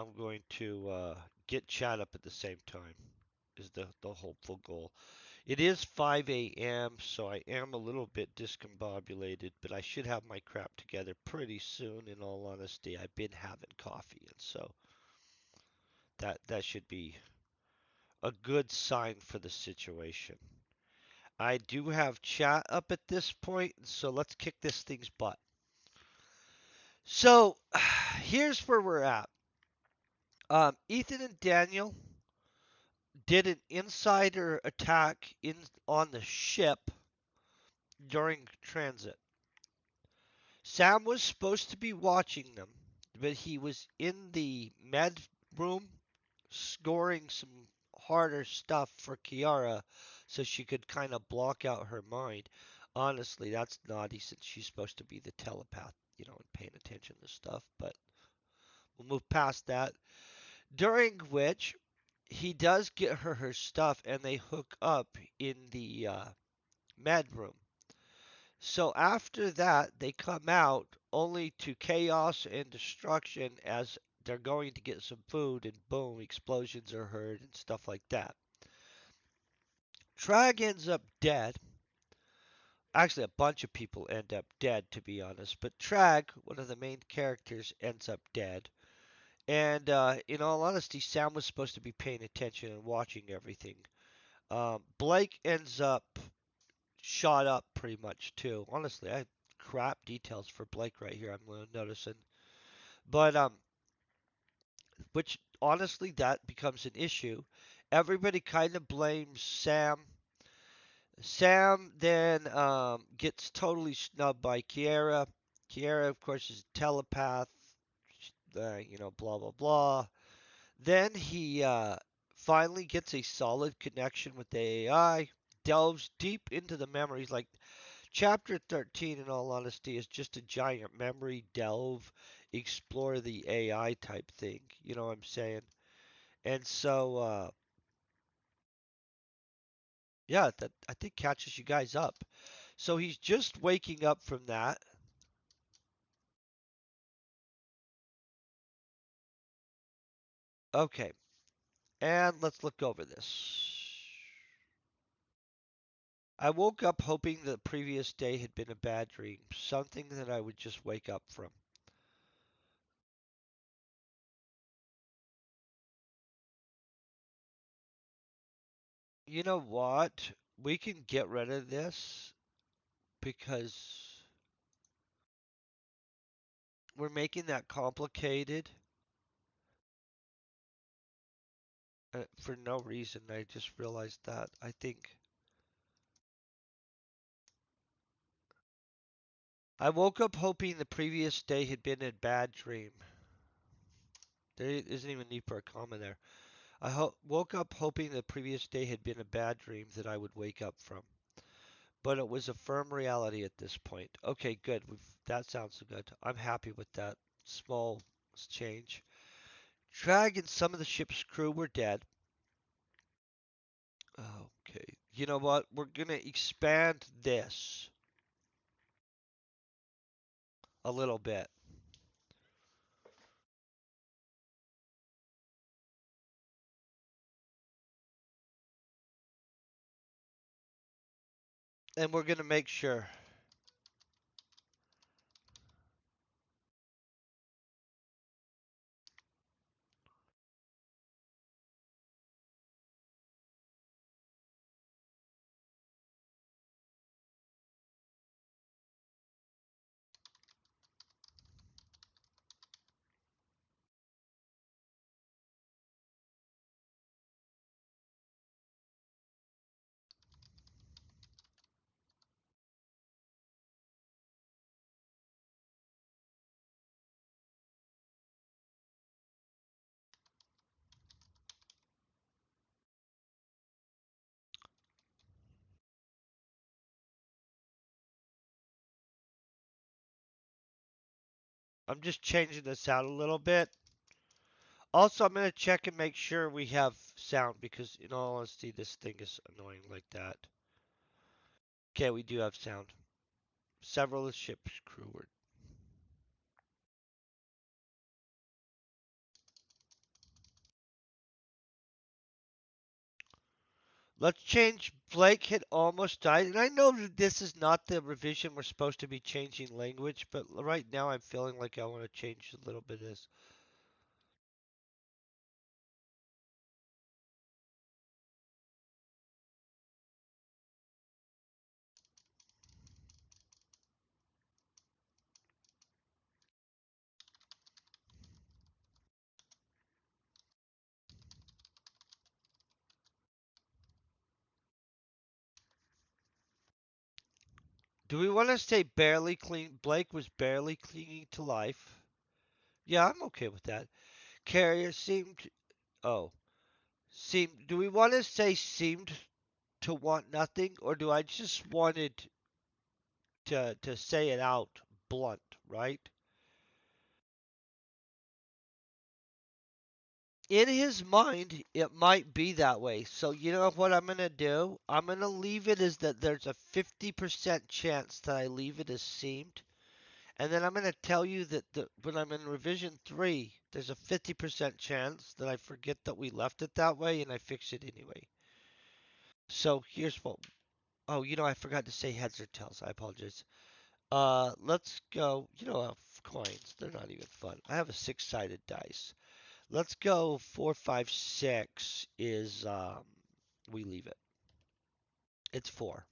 I'm going to get chat up at the same time. Is the hopeful goal. It is 5 a.m., so I am a little bit discombobulated, but I should have my crap together pretty soon. In all honesty, I've been having coffee, and so that should be a good sign for the situation. I do have chat up at this point, so let's kick this thing's butt. So here's where we're at. Ethan and Daniel did an insider attack in on the ship during transit. Sam was supposed to be watching them, but he was in the med room scoring some harder stuff for Kiara so she could kind of block out her mind. Honestly, that's naughty since she's supposed to be the telepath, and paying attention to stuff, but we'll move past that. During which he does get her stuff and they hook up in the med room. So after that, they come out only to chaos and destruction as they're going to get some food, and boom, explosions are heard and stuff like that. Trag ends up dead. Actually, a bunch of people end up dead, to be honest. But Trag, one of the main characters, ends up dead. And in all honesty, Sam was supposed to be paying attention and watching everything. Blake ends up shot up pretty much too. Honestly, I have crap details for Blake right here. I'm noticing, but which honestly that becomes an issue. Everybody kind of blames Sam. Sam then gets totally snubbed by Kiera. Kiera, of course, is a telepath. Blah blah blah. Then he finally gets a solid connection with the AI. Delves deep into the memories, like Chapter 13, in all honesty, is just a giant memory delve, explore the AI type thing. You know what I'm saying? And so, yeah, that I think catches you guys up. So he's just waking up from that. Okay, and let's look over this. I woke up hoping the previous day had been a bad dream, something that I would just wake up from. You know what? We can get rid of this because we're making that complicated for no reason. I just realized that. I think I woke up hoping the previous day had been a bad dream. There isn't even need for a comma there. Woke up hoping the previous day had been a bad dream that I would wake up from. But it was a firm reality at this point. Okay, good. That sounds good. I'm happy with that small change. Drag and some of the ship's crew were dead. Okay. You know what? We're going to expand this a little bit. And we're going to make sure. I'm just changing this out a little bit. Also, I'm going to check and make sure we have sound because, in all honesty, this thing is annoying like that. Okay, we do have sound. Several of the ship's crew were. Let's change. Blake had almost died, and I know that this is not the revision we're supposed to be changing language, but right now I'm feeling like I want to change a little bit of this. Do we want to say barely clean? Blake was barely clinging to life. Yeah, I'm okay with that. Carrier seemed. Oh, seemed. Do we want to say seemed to want nothing, or do I just wanted to say it out blunt, right? In his mind, it might be that way. So you know what I'm gonna do? I'm gonna leave it as that there's a 50% chance that I leave it as seemed, and then I'm gonna tell you that when I'm in revision 3, there's a 50% chance that I forget that we left it that way and I fix it anyway. So here's what. Oh, I forgot to say heads or tails. I apologize. Let's go. Coins. They're not even fun. I have a six-sided dice. Let's go 4, 5, 6 is we leave it. It's 4.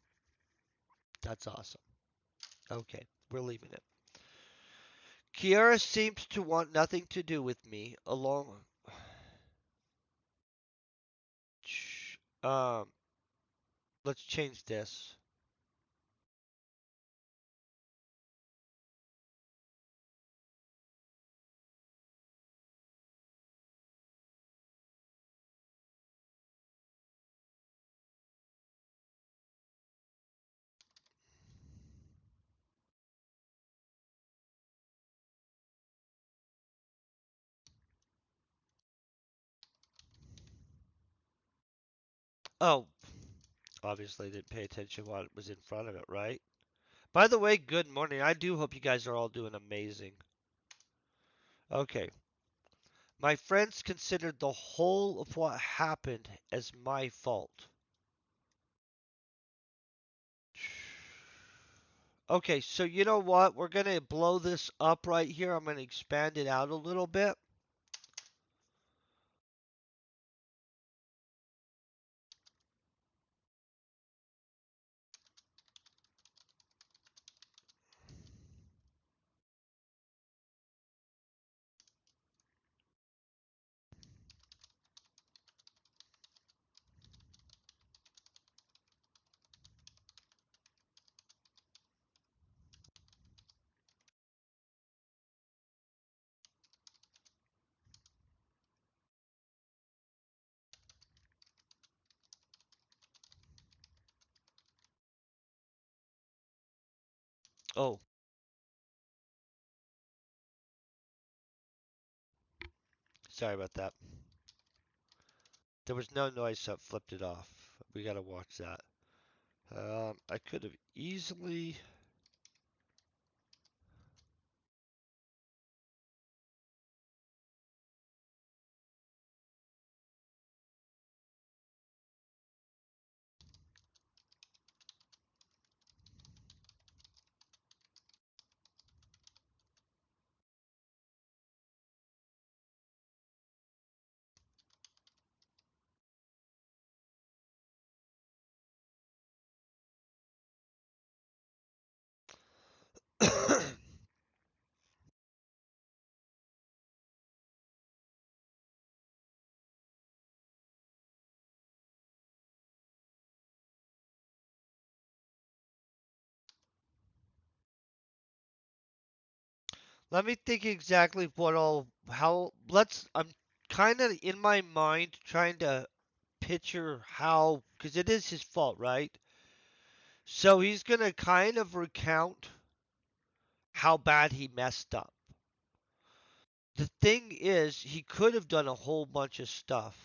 That's awesome. Okay, we're leaving it. Kiara seems to want nothing to do with me along um let's change this. Oh, obviously didn't pay attention while it was in front of it, right? By the way, good morning. I do hope you guys are all doing amazing. Okay. My friends considered the whole of what happened as my fault. Okay, so you know what? We're going to blow this up right here. I'm going to expand it out a little bit. Oh, sorry about that. There was no noise, so it flipped it off. We got to watch that. I could have easily. Let me think exactly what all. How. I'm kind of in my mind trying to picture how. Because it is his fault, right? So he's going to kind of recount how bad he messed up. The thing is, he could have done a whole bunch of stuff.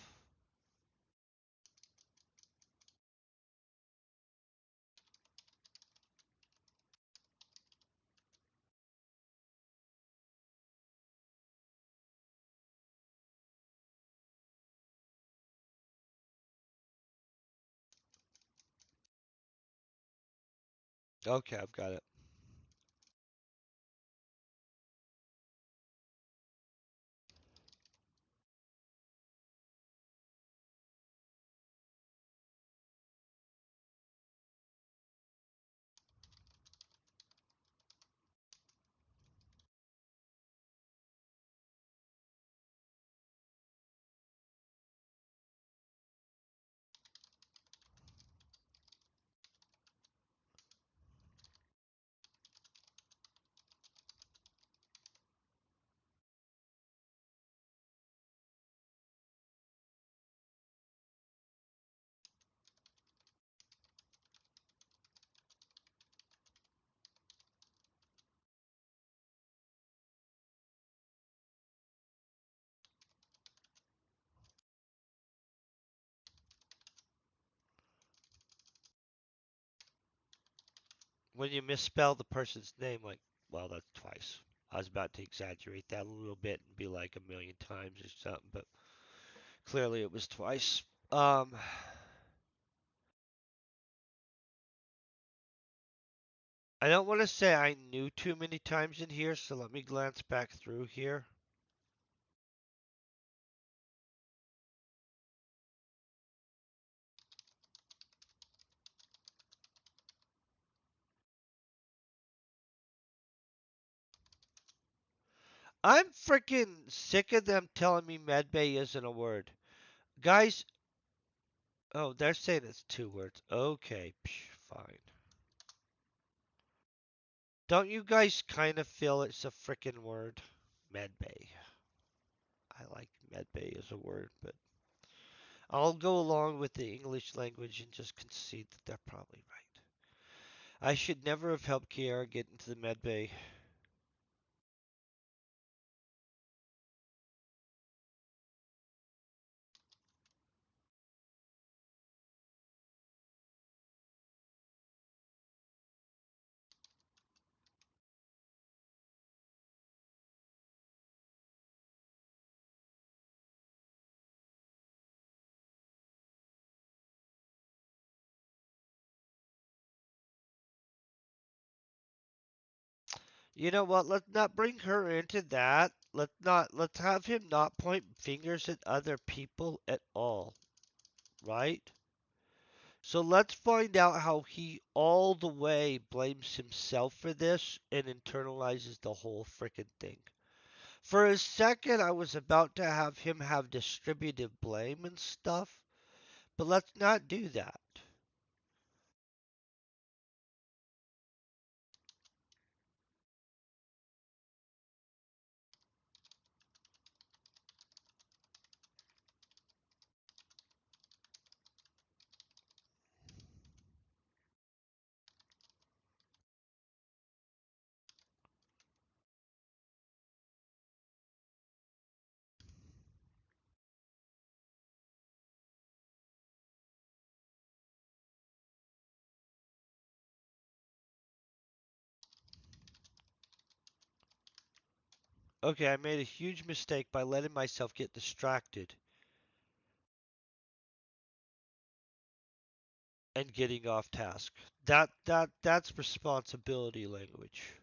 Okay, I've got it. When you misspell the person's name, like, well, that's twice. I was about to exaggerate that a little bit and be like a million times or something, but clearly it was twice. Um, I don't want to say I knew too many times in here, so let me glance back through here. I'm freaking sick of them telling me medbay isn't a word. Guys, oh, they're saying it's two words. Okay, psh, fine. Don't you guys kind of feel it's a freaking word? Medbay. I like medbay as a word, but I'll go along with the English language and just concede that they're probably right. I should never have helped Kiara get into the medbay. You know what? Let's not bring her into that. Let's have him not point fingers at other people at all, right? So let's find out how he all the way blames himself for this and internalizes the whole frickin' thing. For a second, I was about to have him have distributive blame and stuff, but let's not do that. Okay, I made a huge mistake by letting myself get distracted and getting off task. That's responsibility language.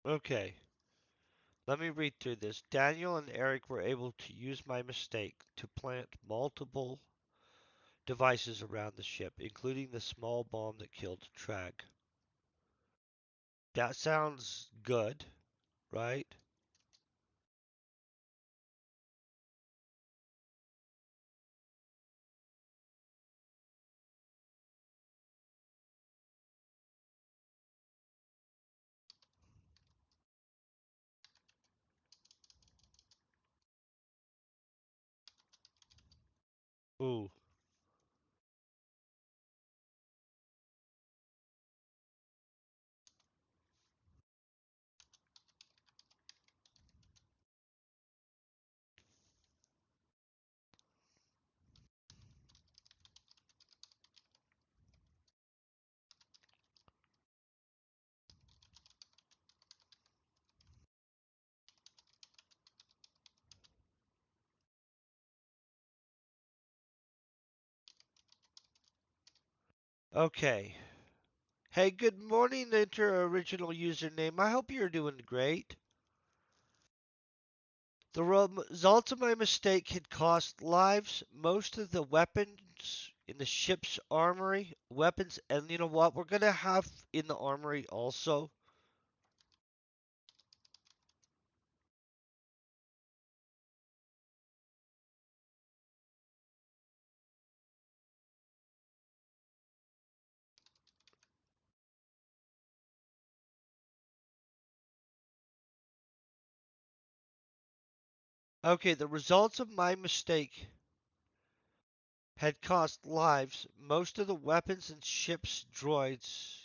Okay, let me read through this. Daniel and Eric were able to use my mistake to plant multiple devices around the ship, including the small bomb that killed Trag. That sounds good, right? Ooh. Okay. Hey, good morning, enter original username. I hope you're doing great. The result of my mistake had cost lives. Most of the weapons in the ship's armory, weapons, and you know what? We're gonna have in the armory also. Okay, the results of my mistake had cost lives. Most of the weapons and ship's droids.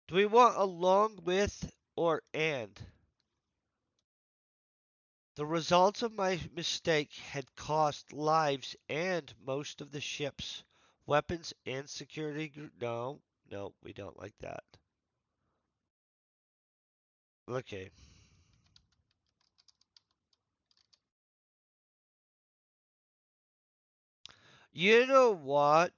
Do we want along with or and? The results of my mistake had cost lives and most of the ship's weapons and security. No, no, we don't like that. Okay. You know what?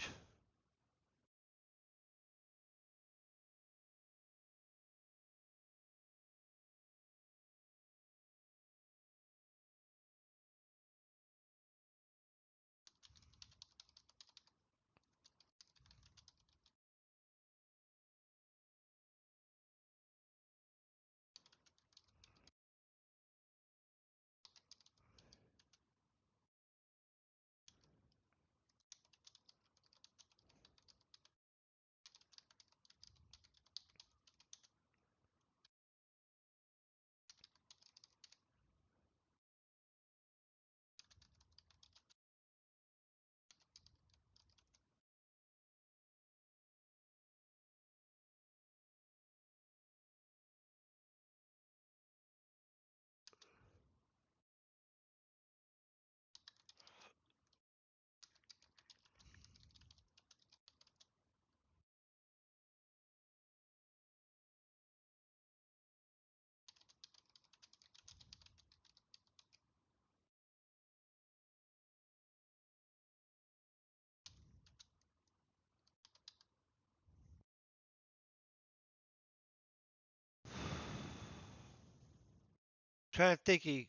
Trying to think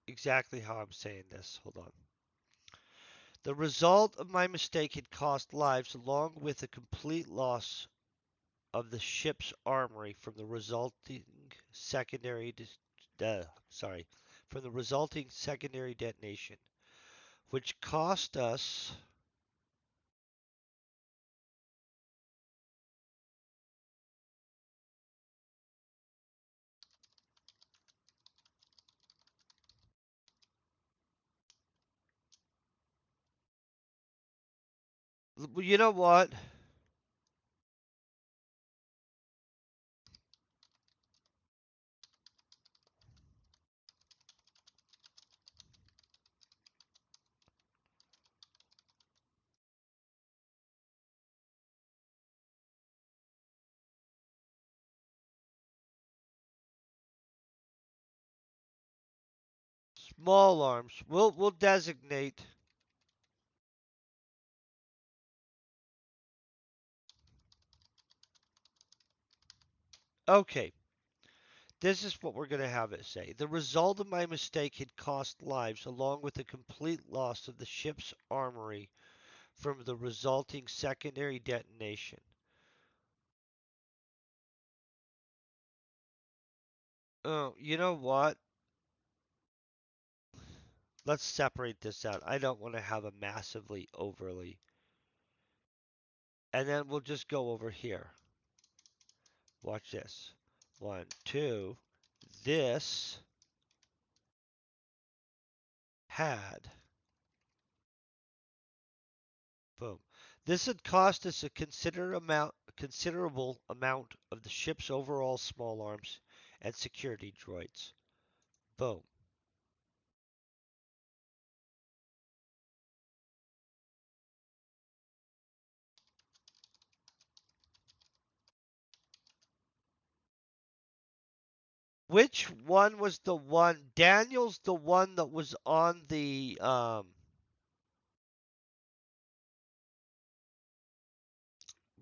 exactly how I'm saying this. Hold on. The result of my mistake had cost lives along with a complete loss of the ship's armory from the resulting sorry, from the resulting secondary detonation, which cost us. You know what? Small arms. We'll designate. Okay, this is what we're going to have it say. The result of my mistake had cost lives, along with the complete loss of the ship's armory from the resulting secondary detonation. Oh, you know what? Let's separate this out. I don't want to have a massively overly. And then we'll just go over here. Watch this. One, two. This had. Boom. This had cost us a considerable amount of the ship's overall small arms and security droids. Boom. Which one was the one? Daniel's the one that was on the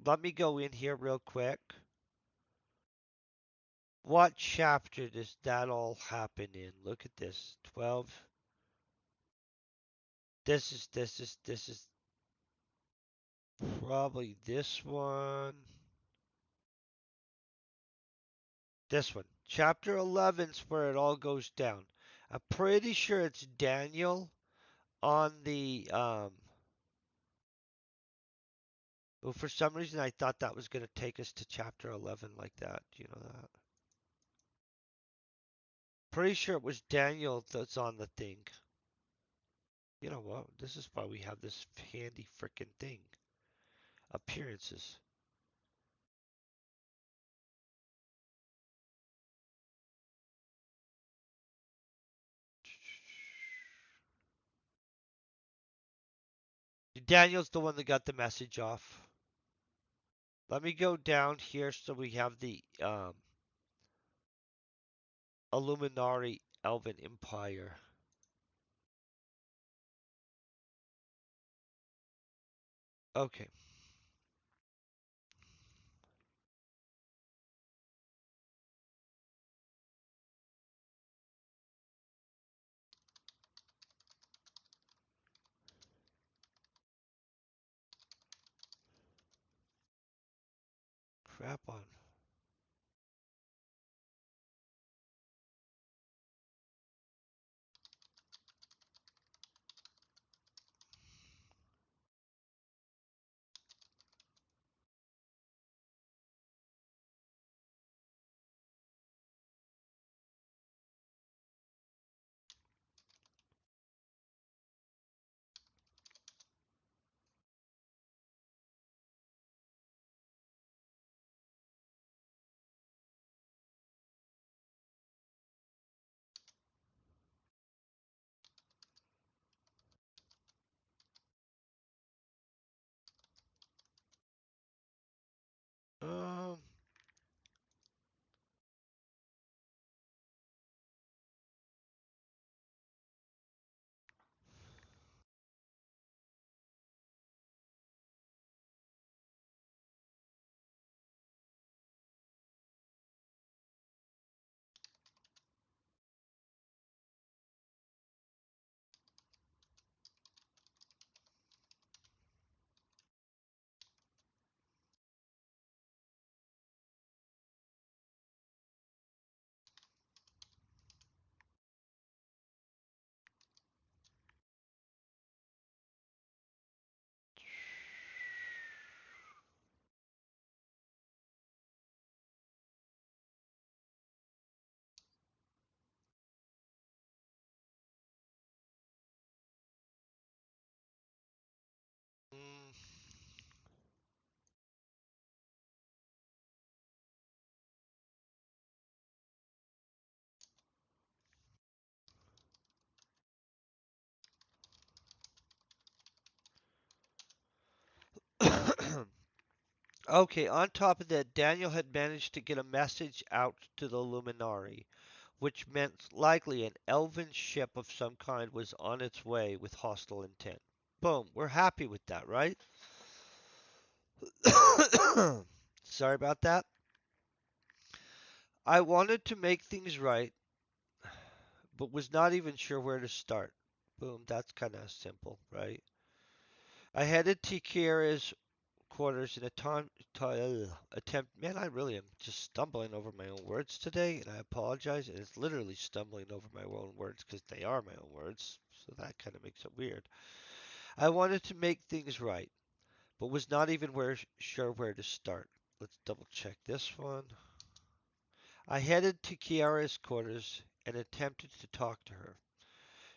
let me go in here real quick. What chapter does that all happen in? Look at this. 12. This is probably this one. This one. Chapter 11's where it all goes down. I'm pretty sure it's Daniel on the well, for some reason I thought that was going to take us to chapter 11 like that. Do you know that? Pretty sure it was Daniel that's on the thing. You know what? This is why we have this handy frickin' thing. Appearances. Daniel's the one that got the message off. Let me go down here so we have the Illuminati Elven Empire. Okay. Crap on. Um. mm, Okay, on top of that, Daniel had managed to get a message out to the Luminari. which meant likely an elven ship of some kind was on its way with hostile intent. Boom, we're happy with that, right? Sorry about that. I wanted to make things right, but was not even sure where to start. Boom, that's kind of simple, right? I headed to Kiera's quarters in a attempt. Man, I really am just stumbling over my own words today, and I apologize. And it's literally stumbling over my own words because they are my own words, so that kind of makes it weird. I wanted to make things right, but was not even sure where to start. Let's double check this one. I headed to Kiara's quarters and attempted to talk to her.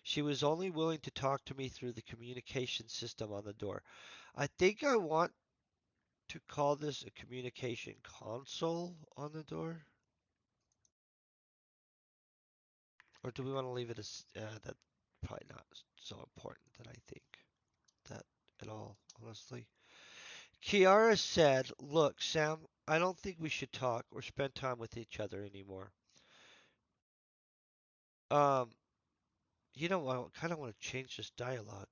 She was only willing to talk to me through the communication system on the door. I think I want to call this a communication console on the door? Or do we want to leave it as that probably not so important that I think that at all, honestly. Kiara said, "Look, Sam, I don't think we should talk or spend time with each other anymore. Um, I kind of want to change this dialogue.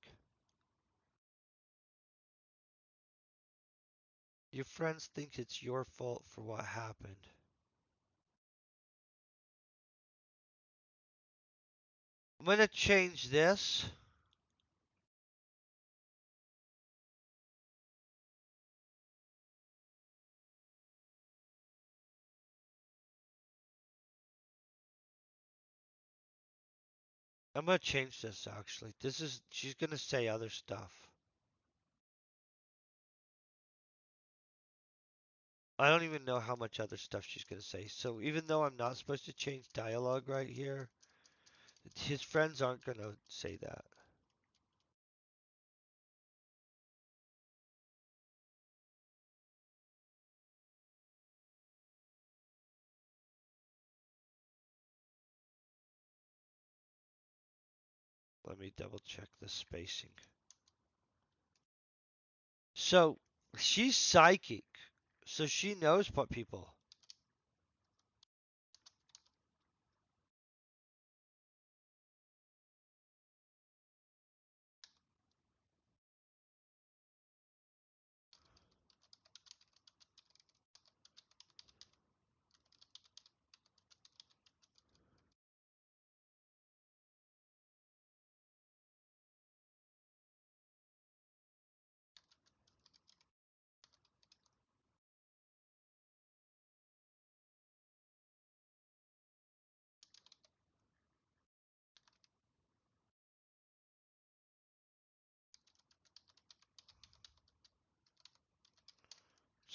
Your friends think it's your fault for what happened. I'm gonna change this. I'm gonna change this actually. She's gonna say other stuff. I don't even know how much other stuff she's gonna say. So even though I'm not supposed to change dialogue right here, his friends aren't gonna say that. Let me double check the spacing. So she's psychic. So she knows what people.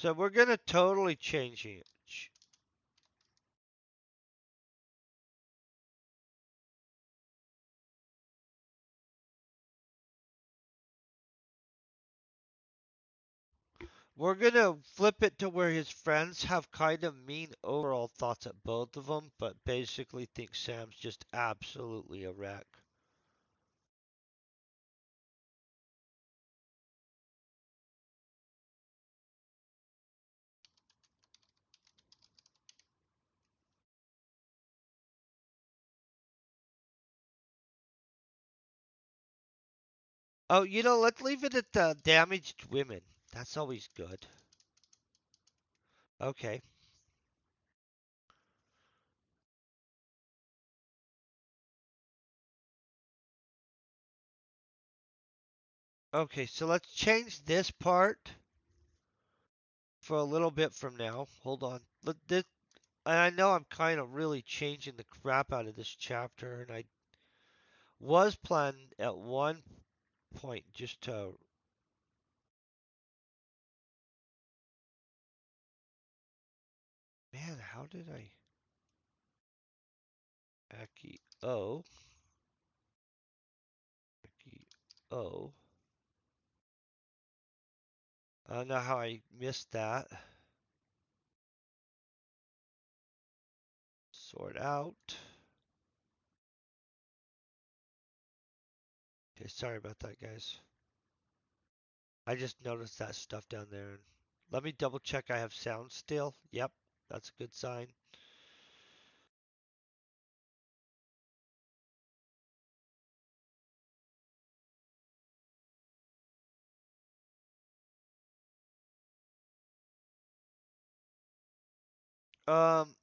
So we're gonna totally change it. We're gonna flip it to where his friends have kind of mean overall thoughts at both of them, but basically think Sam's just absolutely a wreck. Oh, let's leave it at damaged women. That's always good. Okay. Okay, so let's change this part for a little bit from now. Hold on. And I know I'm kind of really changing the crap out of this chapter, and I was planning at one point just to. Man, how did I. Aki O. Aki O. I don't know how I missed that. Sort out. Okay, sorry about that, guys. I just noticed that stuff down there. And let me double check I have sound still. Yep, that's a good sign. Um,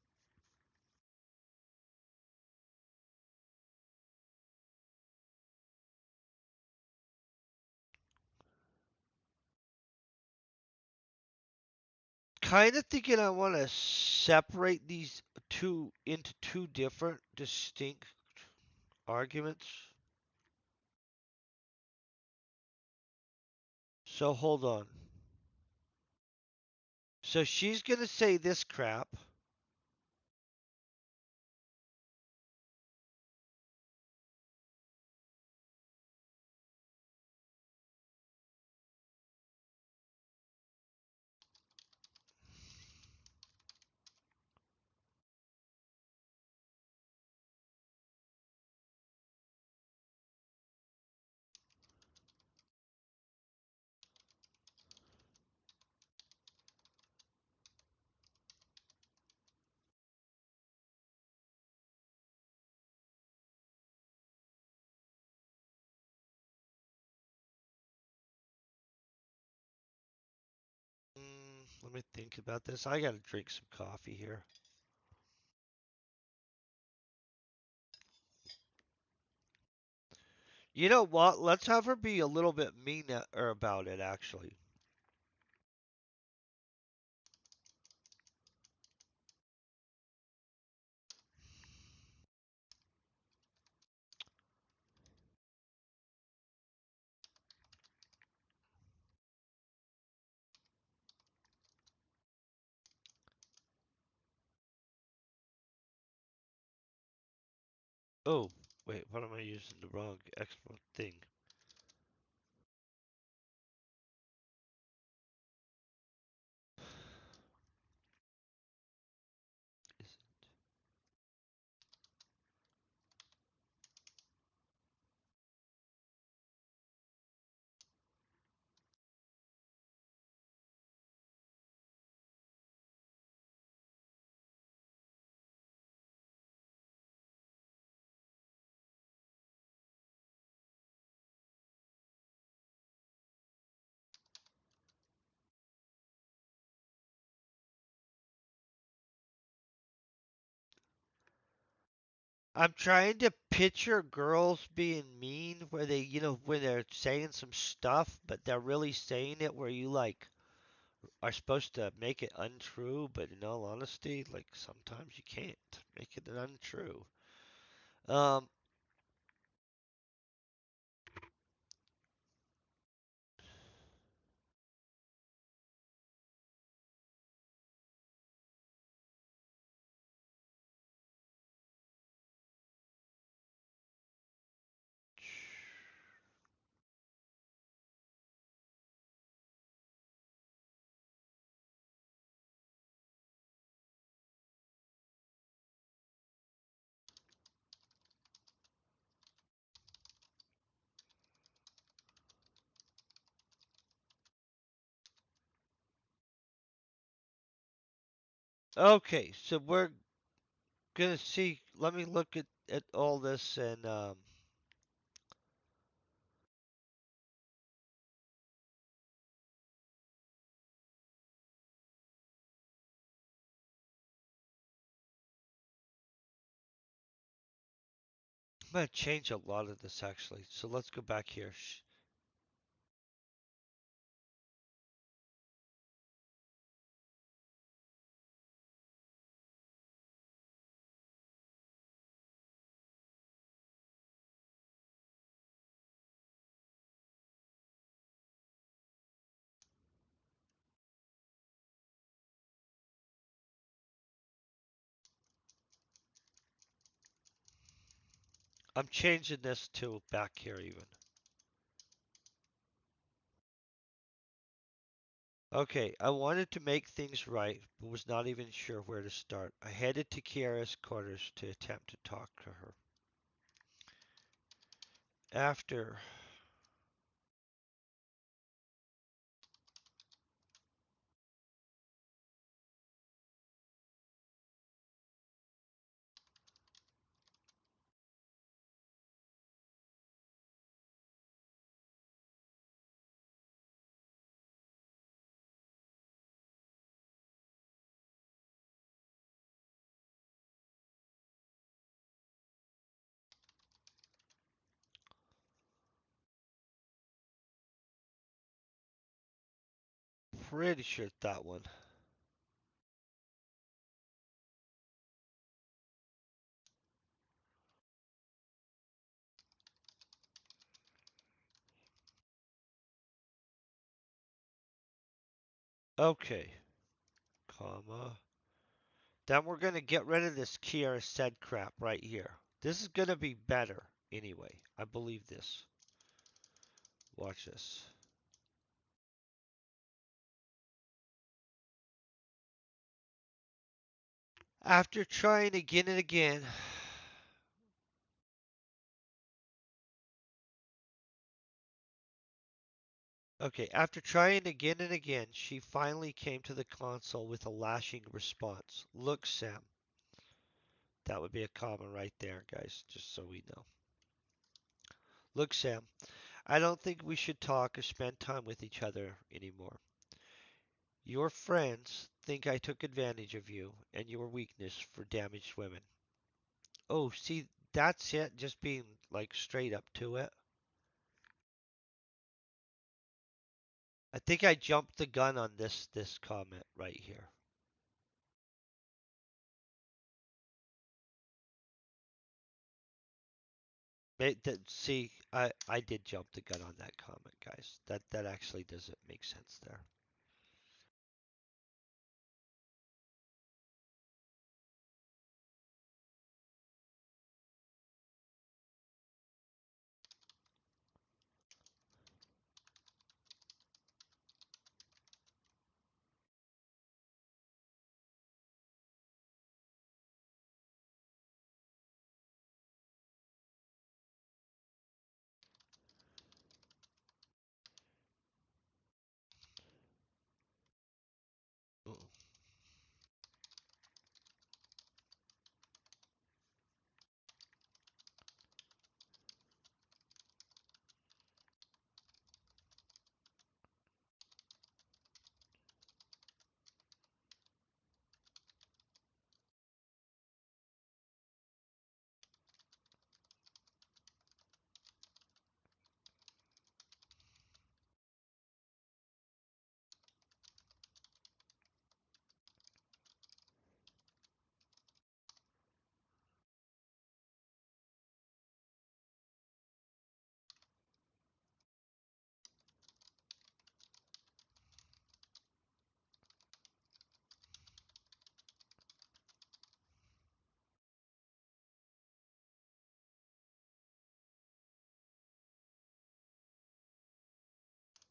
kind of thinking I want to separate these two into two different distinct arguments. So hold on. So she's going to say this crap. Let me think about this. I got to drink some coffee here. You know what? Let's have her be a little bit meaner about it, actually. Oh, wait, what am I using the wrong export thing? I'm trying to picture girls being mean where they, when they're saying some stuff, but they're really saying it where you like are supposed to make it untrue, but in all honesty, like sometimes you can't make it untrue. Um, okay, so we're gonna see. Let me look at all this and I'm gonna change a lot of this actually. So let's go back here. I'm changing this to back here even. Okay, I wanted to make things right, but was not even sure where to start. I headed to Kiara's quarters to attempt to talk to her. After pretty sure that one. Okay, comma. Then we're gonna get rid of this Kiara said crap right here. This is gonna be better anyway. I believe this. Watch this. After trying again and again. Okay, after trying again and again, she finally came to the console with a lashing response. Look, Sam. That would be a comma right there, guys, just so we know. Look, Sam, I don't think we should talk or spend time with each other anymore. Your friends think I took advantage of you and your weakness for damaged women. Oh, see, that's it, just being like straight up to it. I think I jumped the gun on this comment right here. See, I did jump the gun on that comment, guys. That actually doesn't make sense there.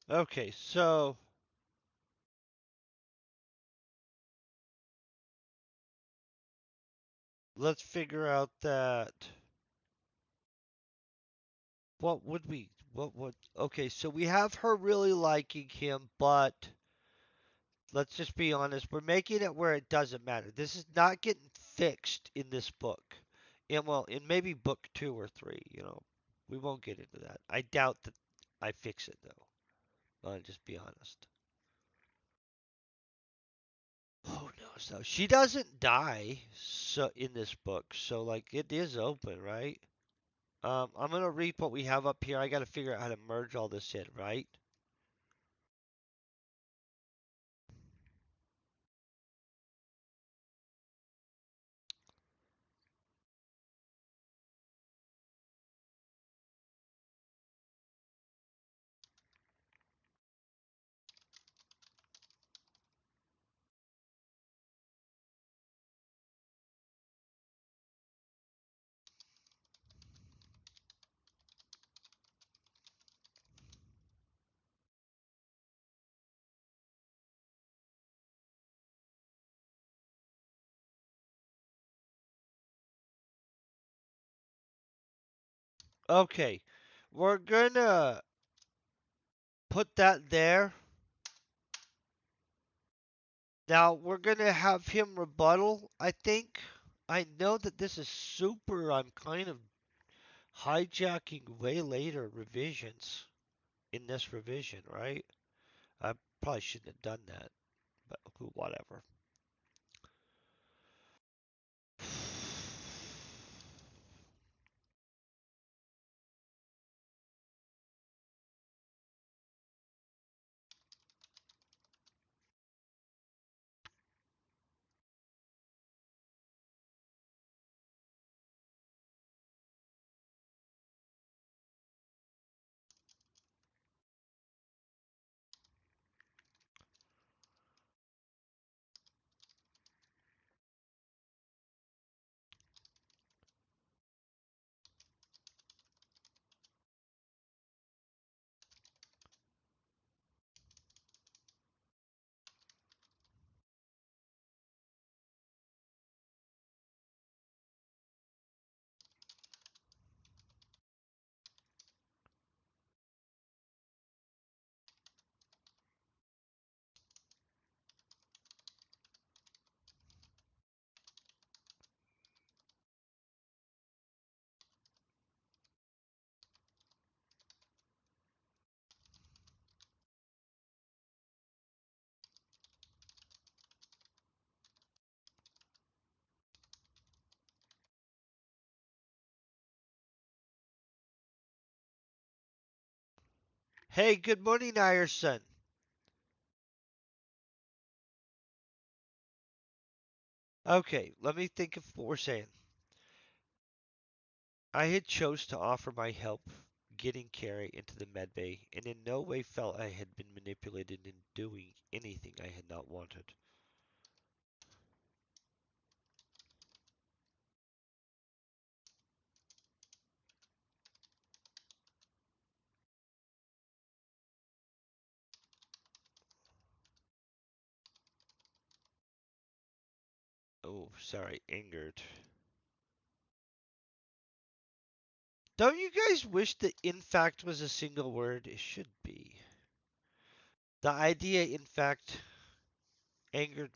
Okay, so let's figure out that what would okay, so we have her really liking him, but let's just be honest, we're making it where it doesn't matter. This is not getting fixed in this book. And well, in maybe book 2 or 3. We won't get into that. I doubt that I fix it though. I'll just be honest. Who knows though? She doesn't die so in this book, so like it is open, right? I'm gonna read what we have up here. I gotta figure out how to merge all this in, right? Okay, we're gonna put that there. Now we're gonna have him rebuttal, I think. I know that this is super. I'm kind of hijacking way later revisions in this revision, right? I probably shouldn't have done that, but whatever. Hey, good morning, Ryerson. Okay, let me think of what we're saying. I had chose to offer my help getting Carrie into the medbay, and in no way felt I had been manipulated into doing anything I had not wanted. Oh, sorry, angered. Don't you guys wish that in fact was a single word? It should be. The idea, in fact, angered.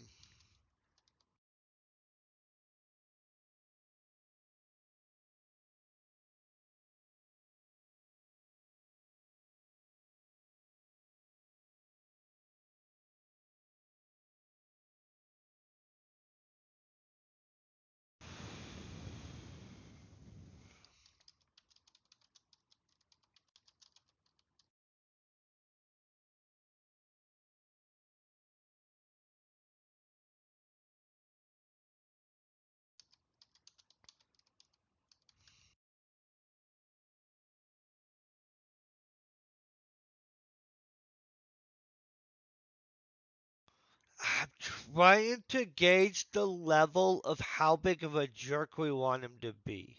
I'm trying to gauge the level of how big of a jerk we want him to be.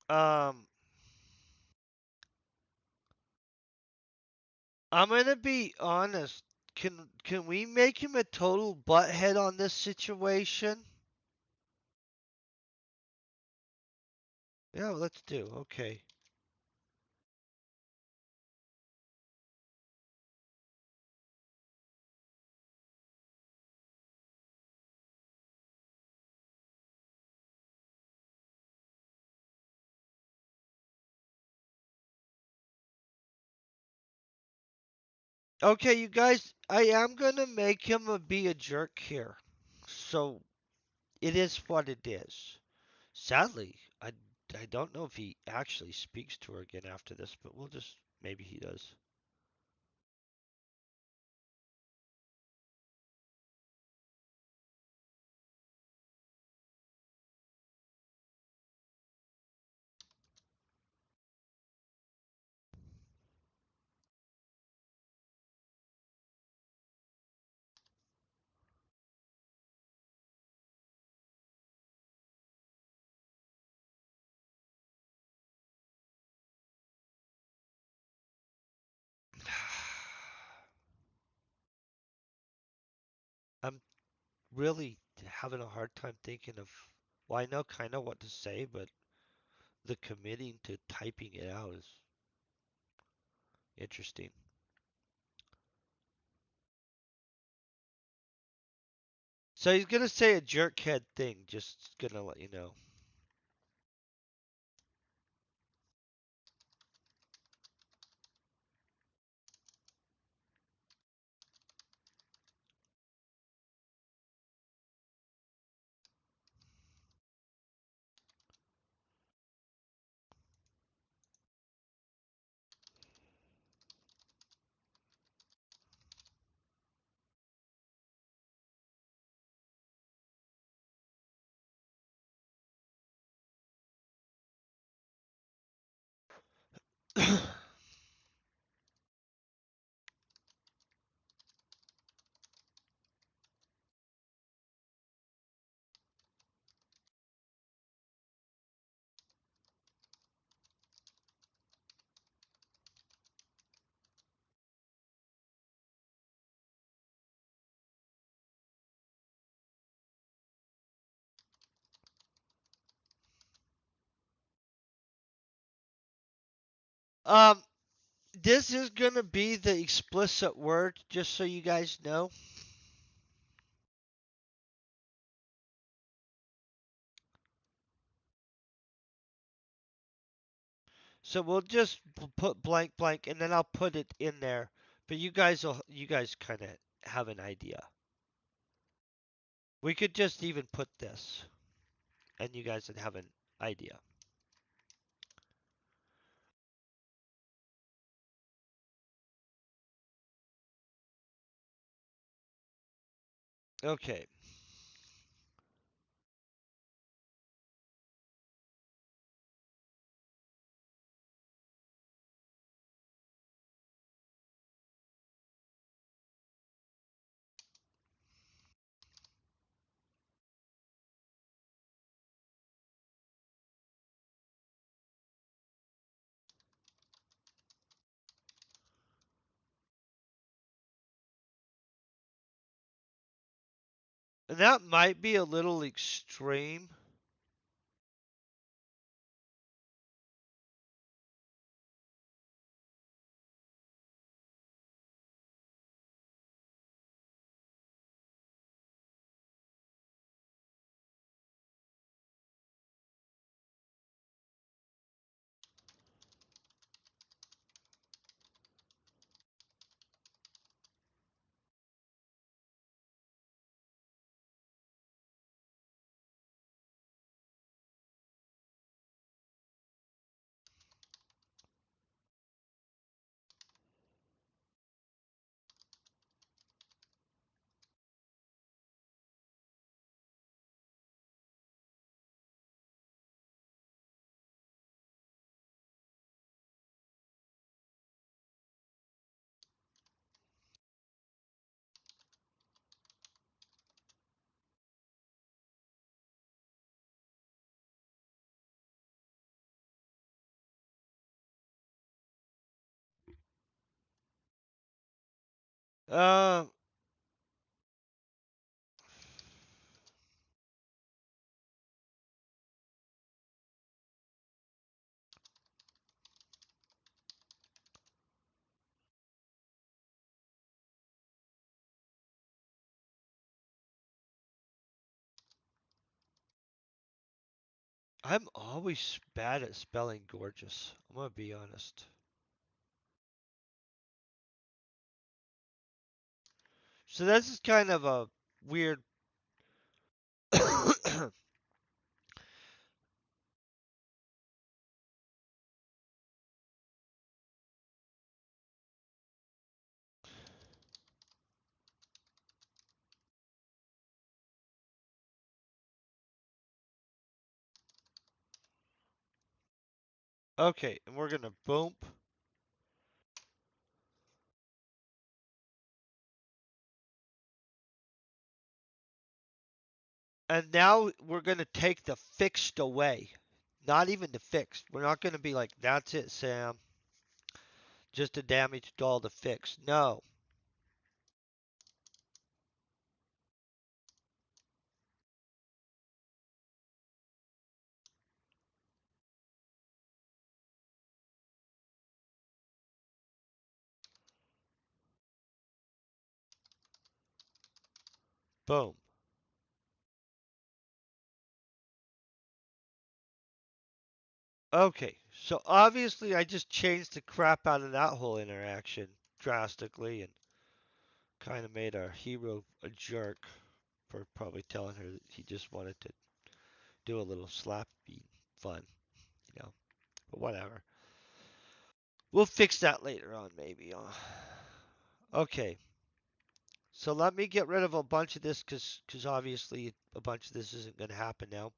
Um, I'm gonna be honest. Can we make him a total butthead on this situation? Yeah, let's do. Okay. Okay, you guys, I am gonna make him be a jerk here. So it is what it is. Sadly, I don't know if he actually speaks to her again after this, but we'll just maybe he does. I'm really having a hard time thinking of. Well, I know kind of what to say, but the committing to typing it out is interesting. So he's gonna say a jerkhead thing. Just gonna let you know. um, this is gonna be the explicit word, just so you guys know. So we'll just put blank blank, and then I'll put it in there. But you guys kind of have an idea. We could just even put this, and you guys would have an idea. Okay. And that might be a little extreme. Uh, I'm always bad at spelling gorgeous. I'm gonna be honest. So this is kind of a weird. Okay, and we're gonna boom. And now we're gonna take the fixed away. Not even the fixed. We're not gonna be like, that's it, Sam. Just a damaged doll to fix. No. Boom. Okay, so obviously I just changed the crap out of that whole interaction drastically and kind of made our hero a jerk for probably telling her that he just wanted to do a little slappy fun, you know. But whatever. We'll fix that later on, maybe. Okay, so let me get rid of a bunch of this because obviously a bunch of this isn't going to happen now.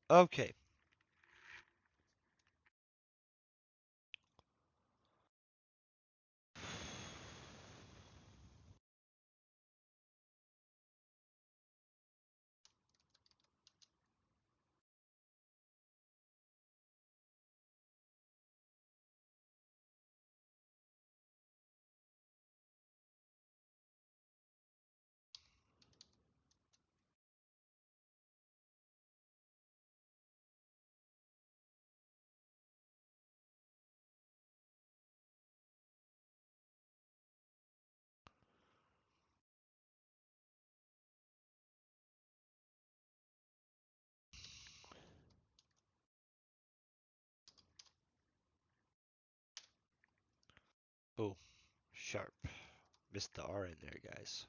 Okay, Oh, sharp. Missed the R in there, guys.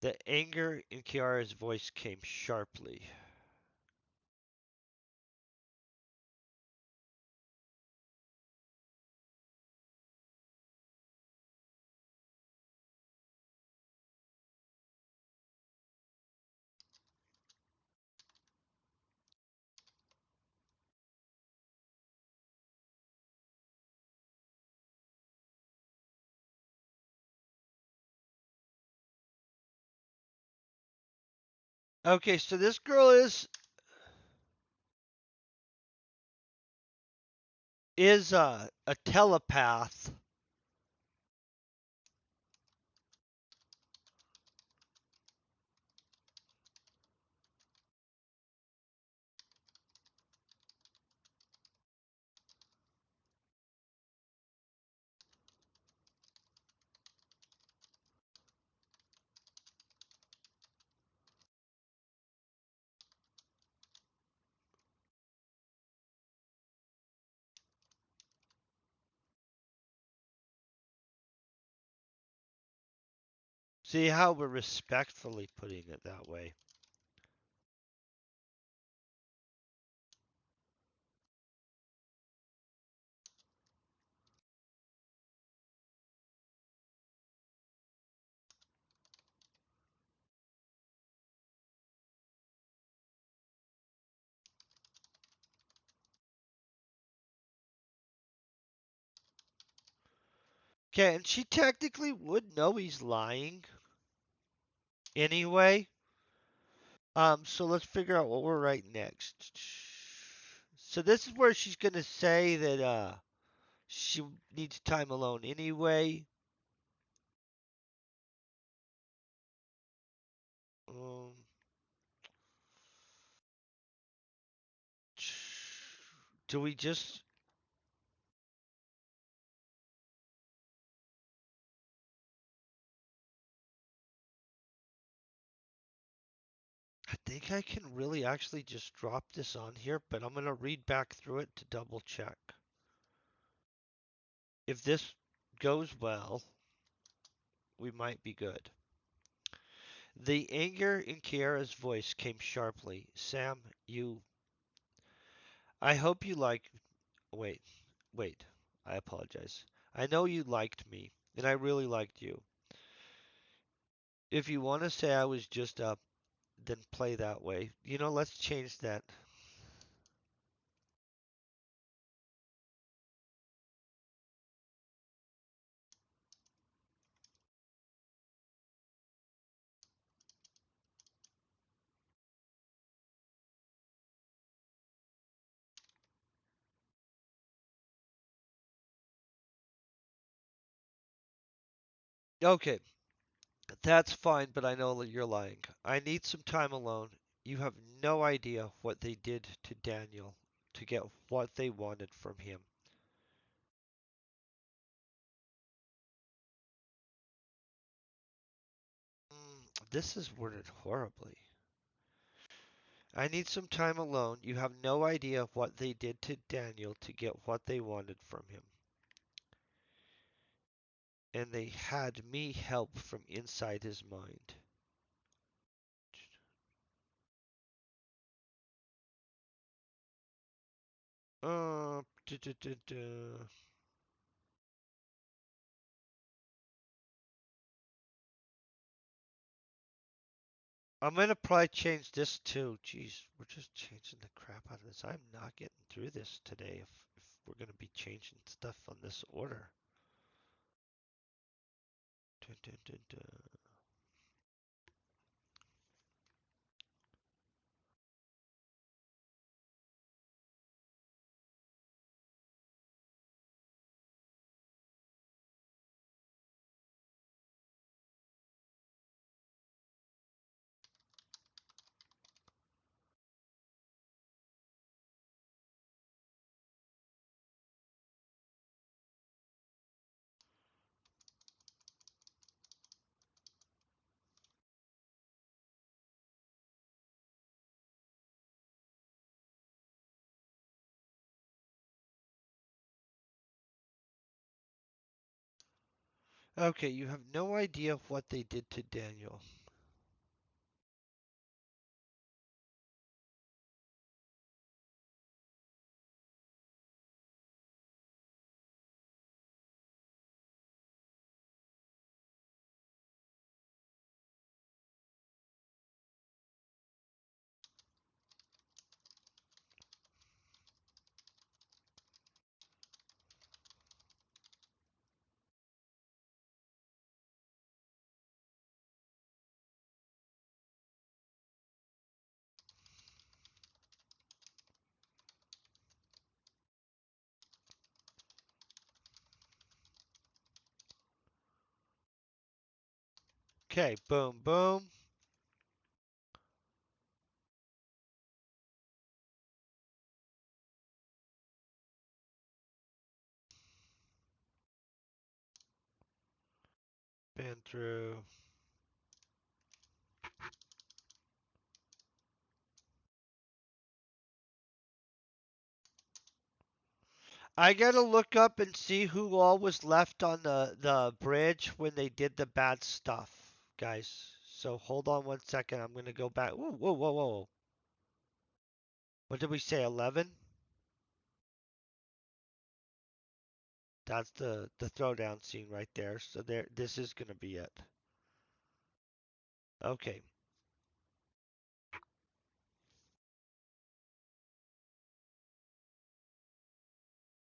The anger in Kiara's voice came sharply. Okay, so this girl is a telepath. See how we're respectfully putting it that way. Okay, and she technically would know he's lying anyway. So let's figure out what we're writing next. So this is where she's gonna say that she needs time alone anyway. Um, do we just? I think I can really actually just drop this on here, but I'm gonna read back through it to double check. If this goes well, we might be good. The anger in Kiara's voice came sharply. Sam, you. I hope you like. Wait, wait. I apologize. I know you liked me, and I really liked you. If you want to say I was just up, then play that way. Let's change that. Okay, that's fine, but I know that you're lying. I need some time alone. You have no idea what they did to Daniel to get what they wanted from him. This is worded horribly. I need some time alone. You have no idea what they did to Daniel to get what they wanted from him. And they had me help from inside his mind. Uh, duh, duh, duh, duh. I'm gonna probably change this too. Jeez, we're just changing the crap out of this. I'm not getting through this today if we're gonna be changing stuff on this order. Dun, dun, dun, dun. Okay, you have no idea what they did to Daniel. Okay, boom, boom. Been through. I gotta look up and see who all was left on the bridge when they did the bad stuff, guys. So hold on one second. I'm gonna go back. Whoa, whoa, whoa, whoa. What did we say? 11? That's the throwdown scene right there. So there, this is gonna be it. Okay,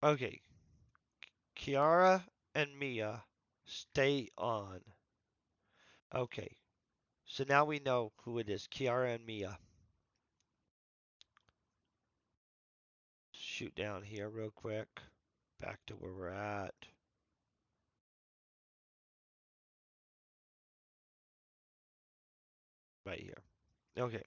okay. Kiara and Mia stay on. Okay, so now we know who it is. Kiara and Mia. Shoot down here real quick. Back to where we're at. Right here. Okay.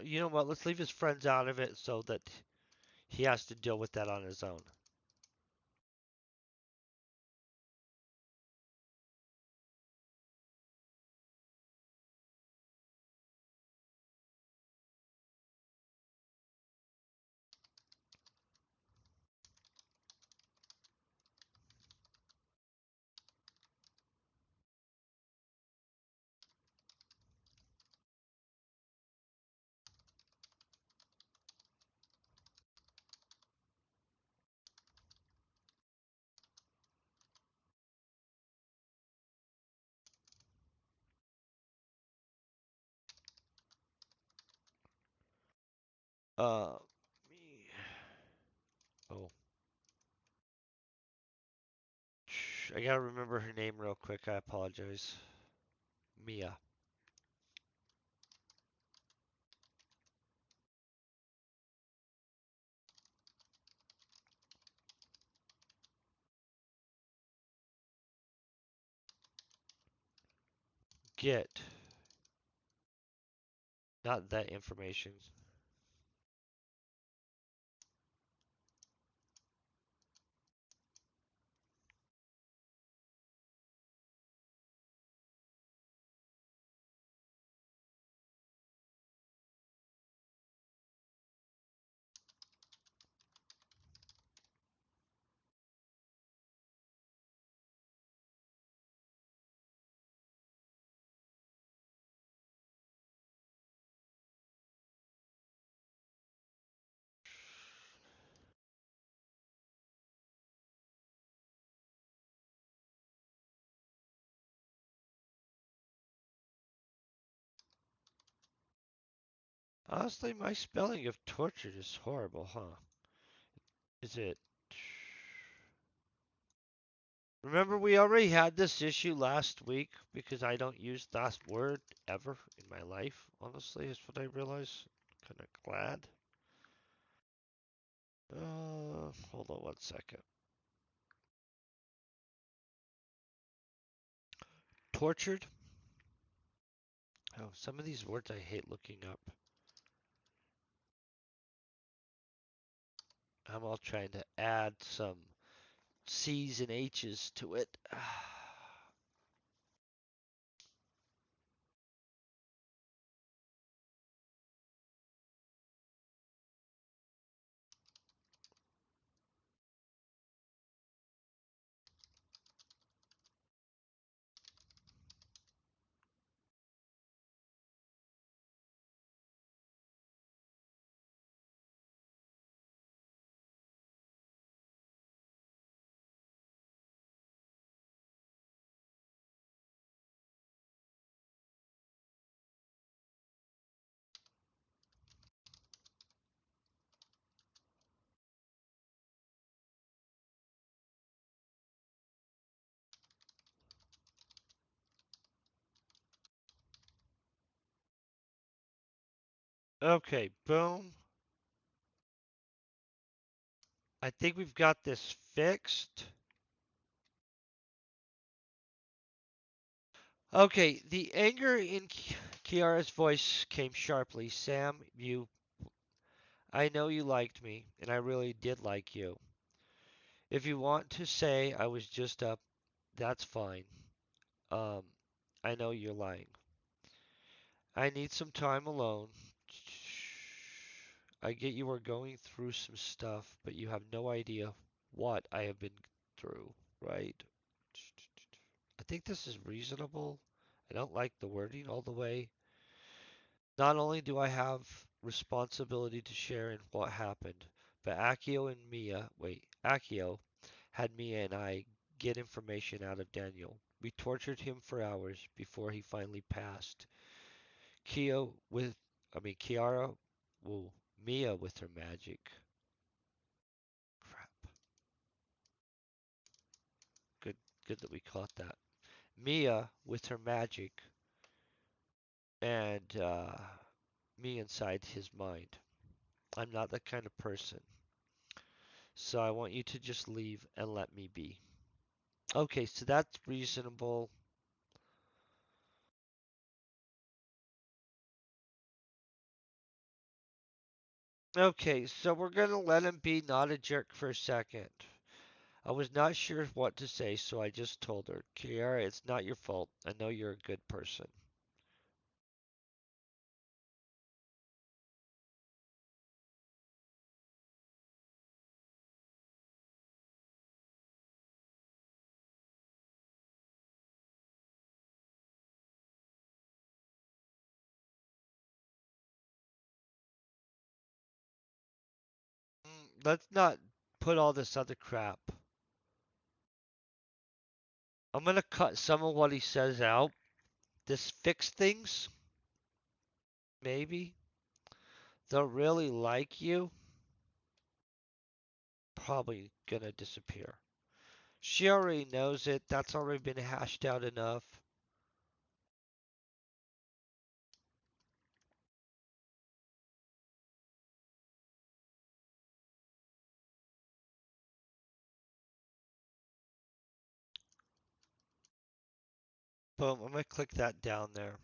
You know what? Let's leave his friends out of it so that he has to deal with that on his own. Uh, me. Oh, I gotta remember her name real quick. I apologize. Mia. Get. Not that information. Honestly, my spelling of tortured is horrible, huh? Is it Remember, we already had this issue last week because I don't use that word ever in my life, honestly, is what I realize. Kind of glad. Hold on one second. Tortured? Oh, some of these words I hate looking up. I'm all trying to add some C's and H's to it. Okay, boom. I think we've got this fixed. Okay, the anger in Kiara's voice came sharply. Sam, I know you liked me, and I really did like you. If you want to say I was just up, that's fine. Um, I know you're lying. I need some time alone. I get you are going through some stuff, but you have no idea what I have been through, right? I think this is reasonable. I don't like the wording all the way. Not only do I have responsibility to share in what happened, but Akio had Mia and I get information out of Daniel. We tortured him for hours before he finally passed. Kyo with, Kiara, whoa, Mia with her magic. Crap. Good, good that we caught that. Mia with her magic and me inside his mind. I'm not that kind of person. So I want you to just leave and let me be. Okay, so that's reasonable. Okay, so we're gonna let him be not a jerk for a second. I was not sure what to say, so I just told her, Kiara, it's not your fault. I know you're a good person. Let's not put all this other crap. I'm gonna cut some of what he says out. This fix things, maybe. They'll really like you. Probably gonna disappear. She already knows it. That's already been hashed out enough. Boom, I'm gonna click that down there.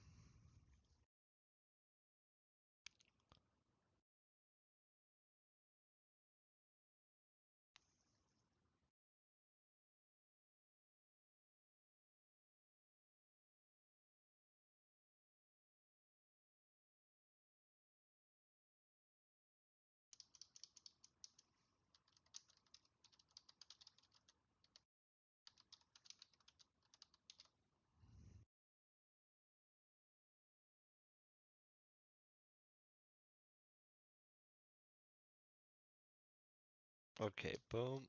Okay, boom.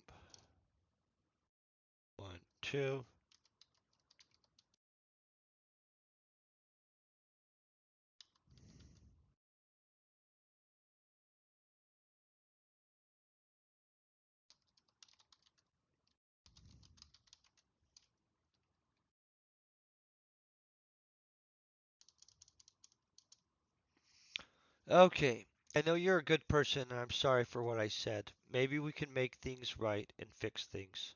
One, two. Okay. I know you're a good person, and I'm sorry for what I said. Maybe we can make things right and fix things.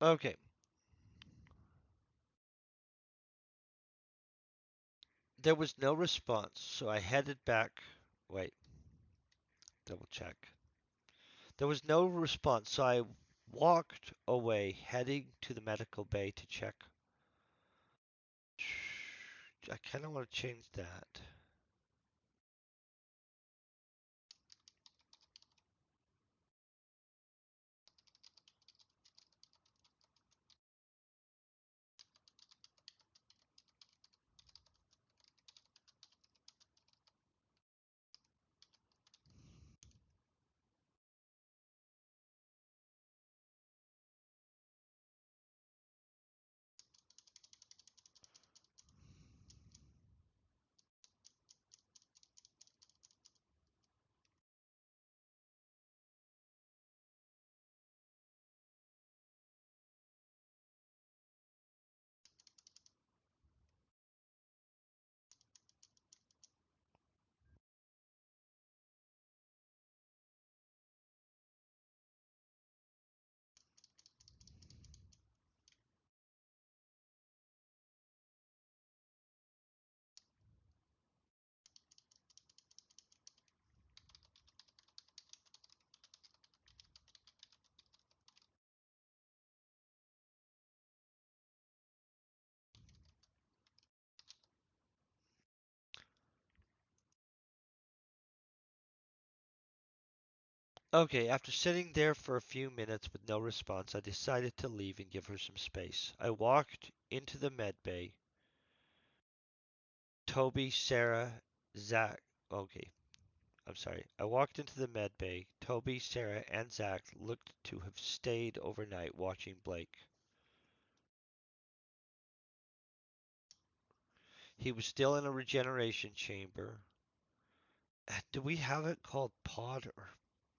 Okay. There was no response, so I headed back. Wait, double check. There was no response, so I walked away, heading to the medical bay to check. I kind of want to change that. Okay, after sitting there for a few minutes with no response, I decided to leave and give her some space. I walked into the med bay. Toby, Sarah, Zach. Okay, I'm sorry. I walked into the med bay. Toby, Sarah, and Zach looked to have stayed overnight watching Blake. He was still in a regeneration chamber. Do we have it called pod or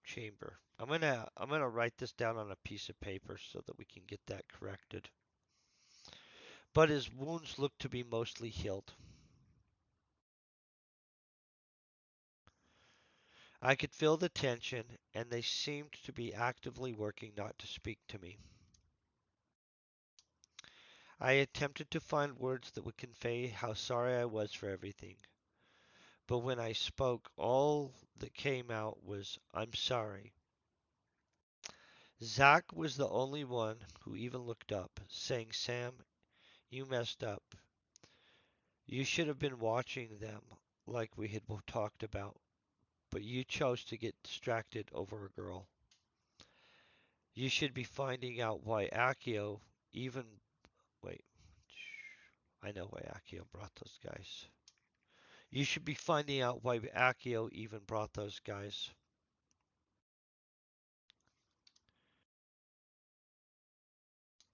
chamber? I'm gonna write this down on a piece of paper so that we can get that corrected. But his wounds looked to be mostly healed. I could feel the tension, and they seemed to be actively working not to speak to me. I attempted to find words that would convey how sorry I was for everything, but when I spoke, all that came out was, "I'm sorry." Zach was the only one who even looked up, saying, "Sam, you messed up. You should have been watching them like we had talked about, but you chose to get distracted over a girl. You should be finding out why Akio even wait. I know why Akio brought those guys. You should be finding out why Akio even brought those guys."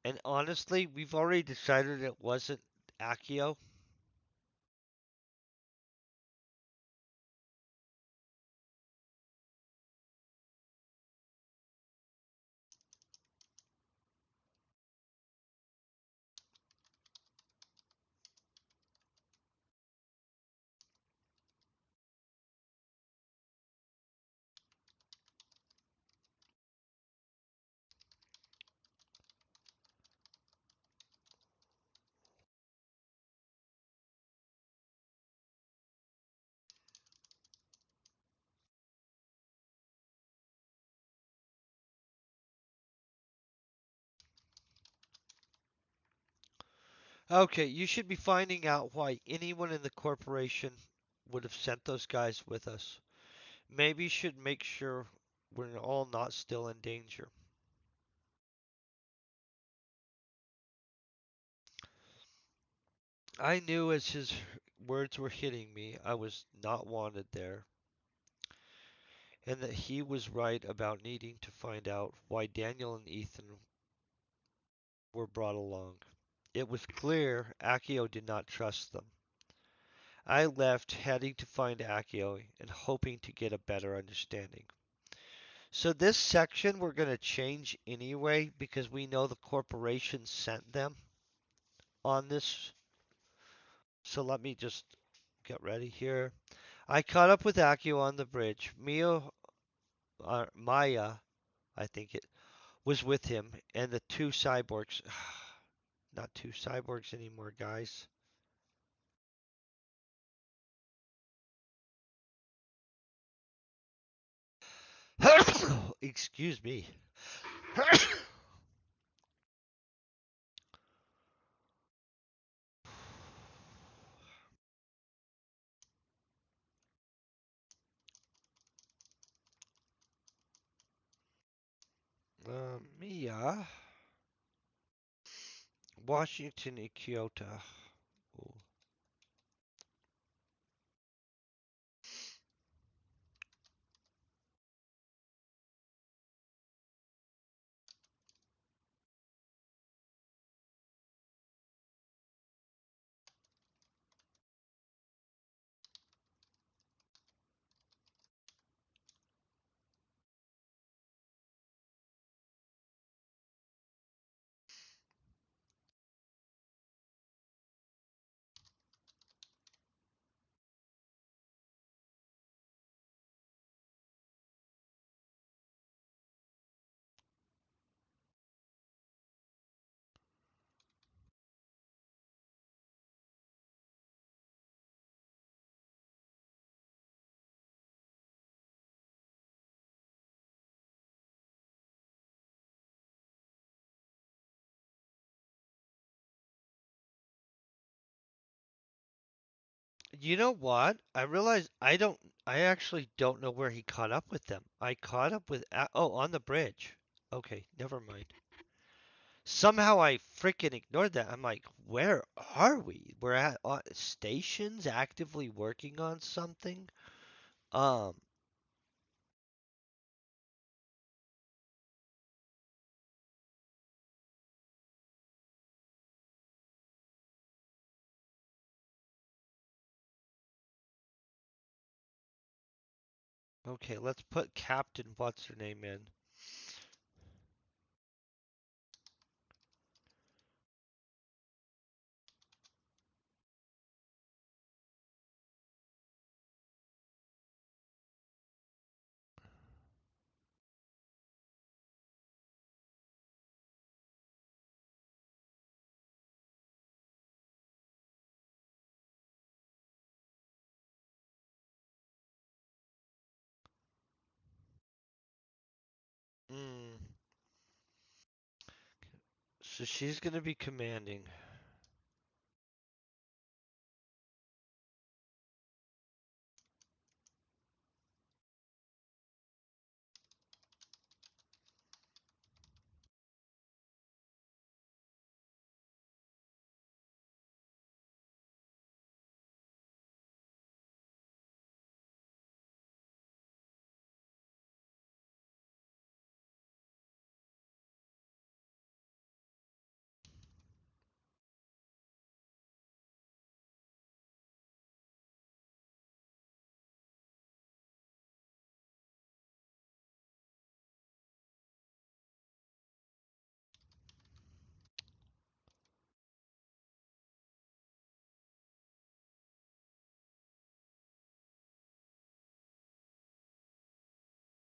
And honestly, we've already decided it wasn't Akio. Okay, you should be finding out why anyone in the corporation would have sent those guys with us. Maybe you should make sure we're all not still in danger. I knew as his words were hitting me, I was not wanted there, and that he was right about needing to find out why Daniel and Ethan were brought along. It was clear Akio did not trust them. I left, heading to find Akio and hoping to get a better understanding. So this section we're going to change anyway because we know the corporation sent them on this. So let me just get ready here. I caught up with Akio on the bridge. Maya, I think it was with him, and the two cyborgs. Not two cyborgs anymore, guys. Excuse me. Mia, Washington, and Kyoto. Ooh. You know what? I realize I actually don't know where he caught up with them. I caught up with, oh, on the bridge. Okay, never mind. Somehow I freaking ignored that. I'm like, where are we? We're at stations actively working on something. Um, okay, let's put Captain What's her name in. Mm, so she's gonna be commanding.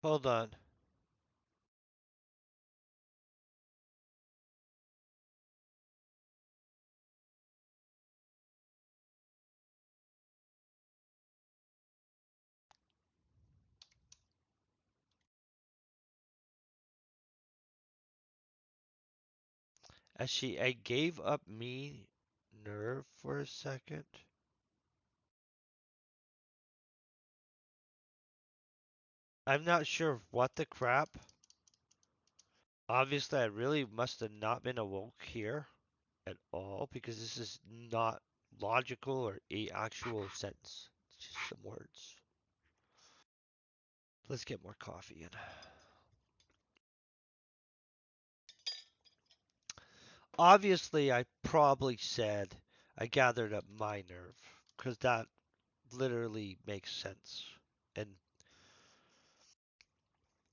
Hold on. I gave up me nerve for a second. I'm not sure what the crap. Obviously, I really must have not been awoke here at all because this is not logical or a actual sentence. It's just some words. Let's get more coffee in. Obviously, I probably said I gathered up my nerve because that literally makes sense. And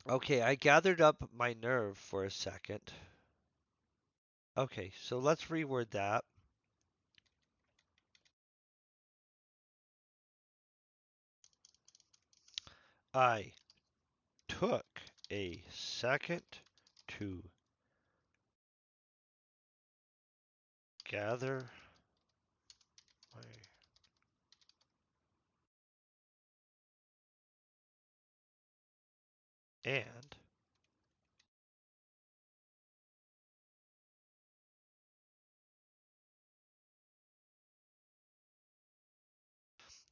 okay, I gathered up my nerve for a second. Okay, so let's reword that. I took a second to gather my and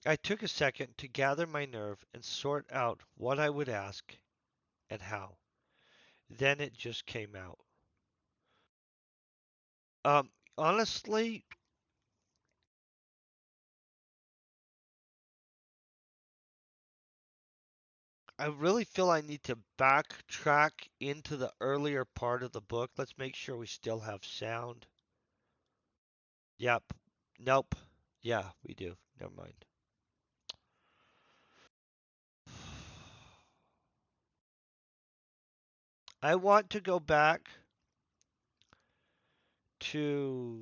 I took a second to gather my nerve and sort out what I would ask and how. Then it just came out. Honestly, I really feel I need to backtrack into the earlier part of the book. Let's make sure we still have sound. Yep. Nope. Yeah, we do. Never mind. I want to go back to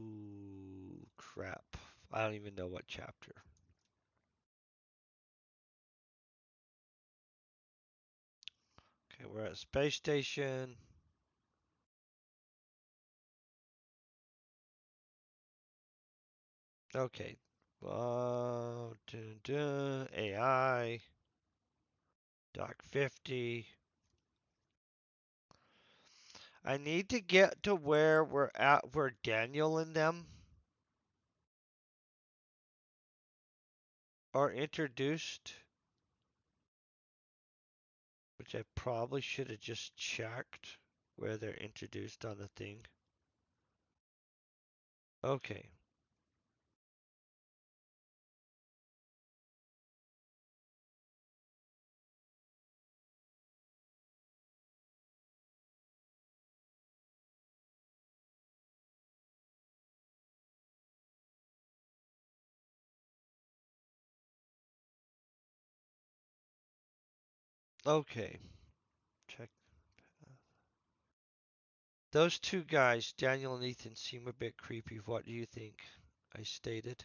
crap. I don't even know what chapter. Okay, we're at space station. Okay. AI. Doc 50. I need to get to where we're at, where Daniel and them are introduced, which I probably should have just checked where they're introduced on the thing. Okay. Okay. Check. Those two guys, Daniel and Ethan, seem a bit creepy. What do you think? I stated.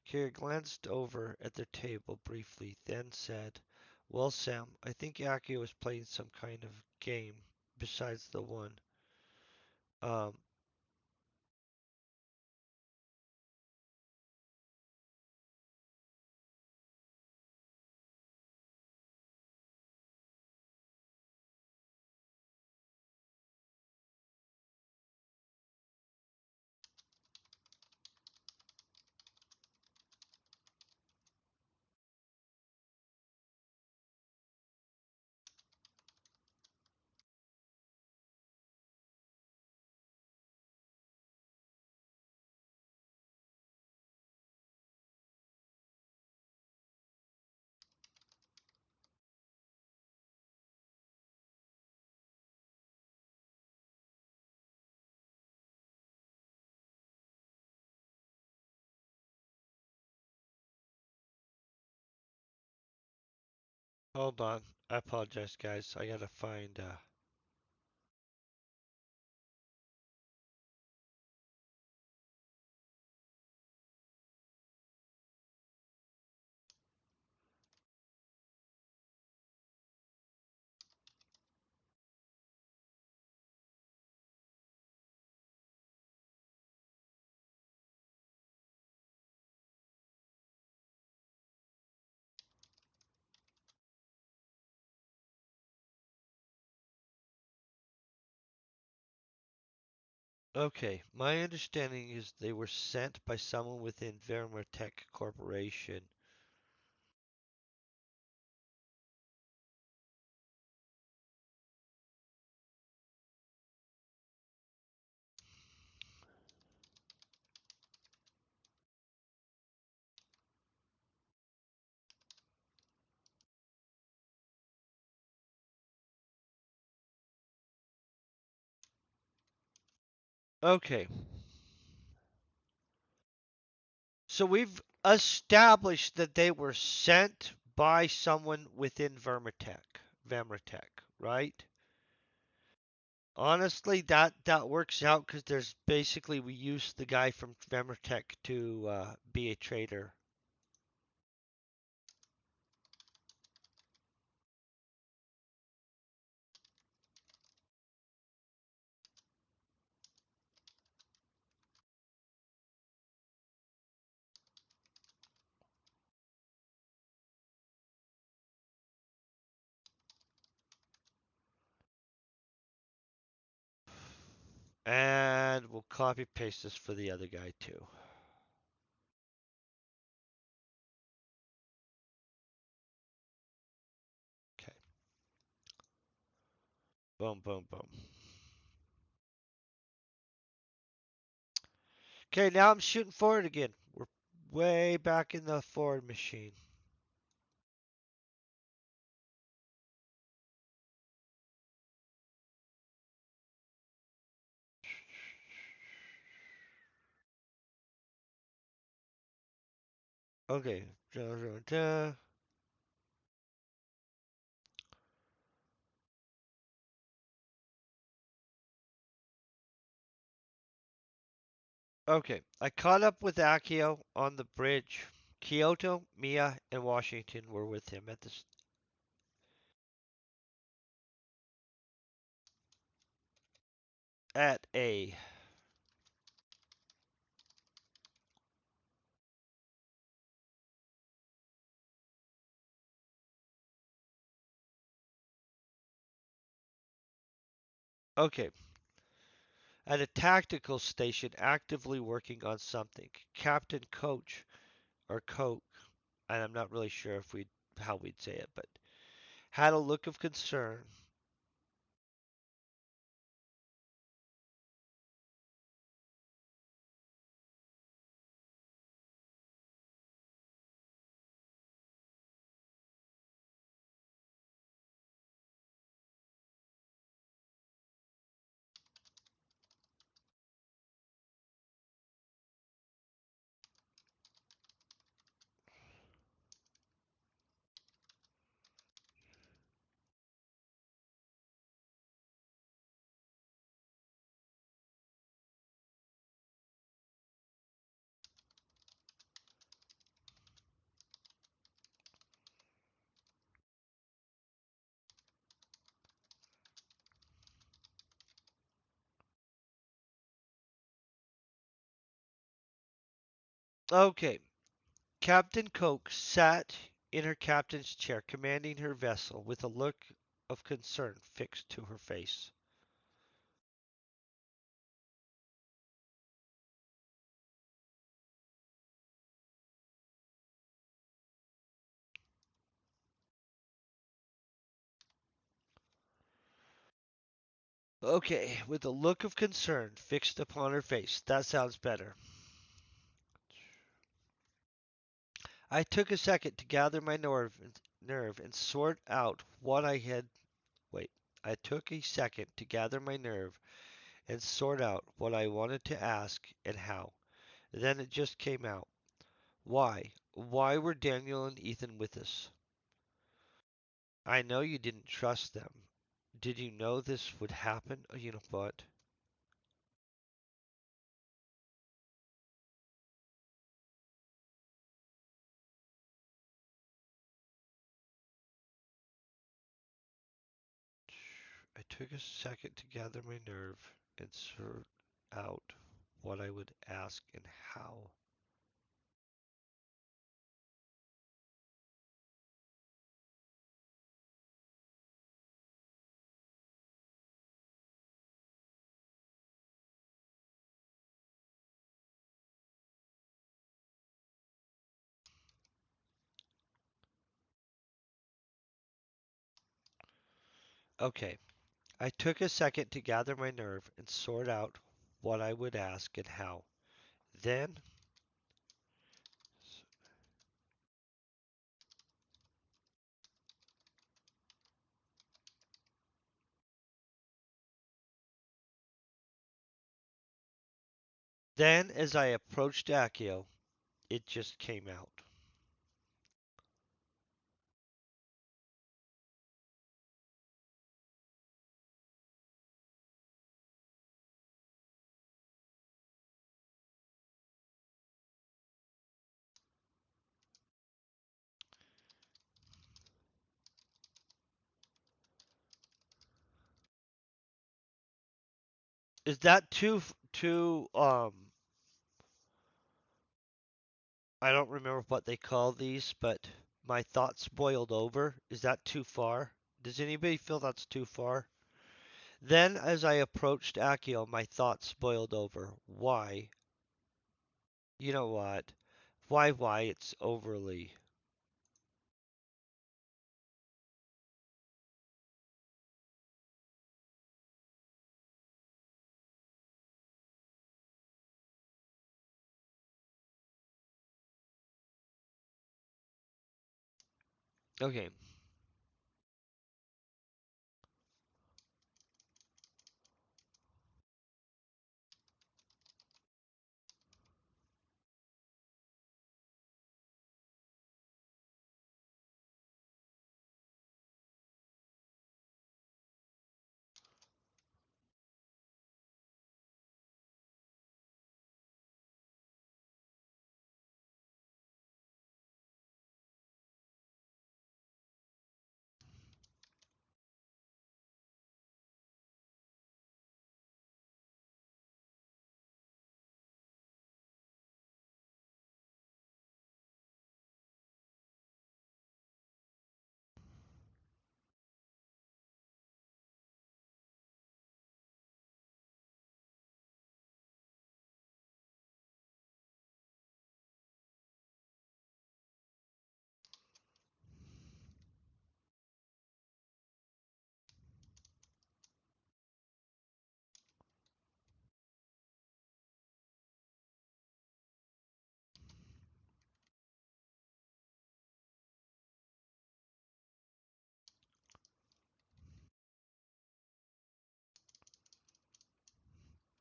Kira glanced over at their table briefly, then said, "Well, Sam, I think Akio was playing some kind of game besides the one. Um, hold on. I apologize, guys. I gotta find, okay. My understanding is they were sent by someone within Verimatech Corporation. Okay. So we've established that they were sent by someone within Vermitech, right? Honestly, that works out because there's basically we used the guy from Vermitech to be a traitor. And we'll copy paste this for the other guy too. Okay. Boom, boom, boom. Okay, now I'm shooting forward again. We're way back in the forward machine. Okay. Okay. I caught up with Akio on the bridge. Kyoto, Mia, and Washington were with him at this at A. Okay. At a tactical station actively working on something. Captain Coach or Coke, and I'm not really sure if we how we'd say it, but had a look of concern. Okay, Captain Coke sat in her captain's chair, commanding her vessel, with a look of concern fixed to her face. Okay, with a look of concern fixed upon her face. That sounds better. I took a second to gather my nerve and sort out what I had. Wait. I took a second to gather my nerve and sort out what I wanted to ask and how. Then it just came out. Why? Why were Daniel and Ethan with us? I know you didn't trust them. Did you know this would happen? You know what? I took a second to gather my nerve and sort out what I would ask and how. Okay, I took a second to gather my nerve and sort out what I would ask and how. Then, Then, as I approached Akio, it just came out. Is that too? I don't remember what they call these, but my thoughts boiled over. Is that too far? Does anybody feel that's too far? Then, as I approached Akio, my thoughts boiled over. Why? You know what? Why? It's overly. Okay.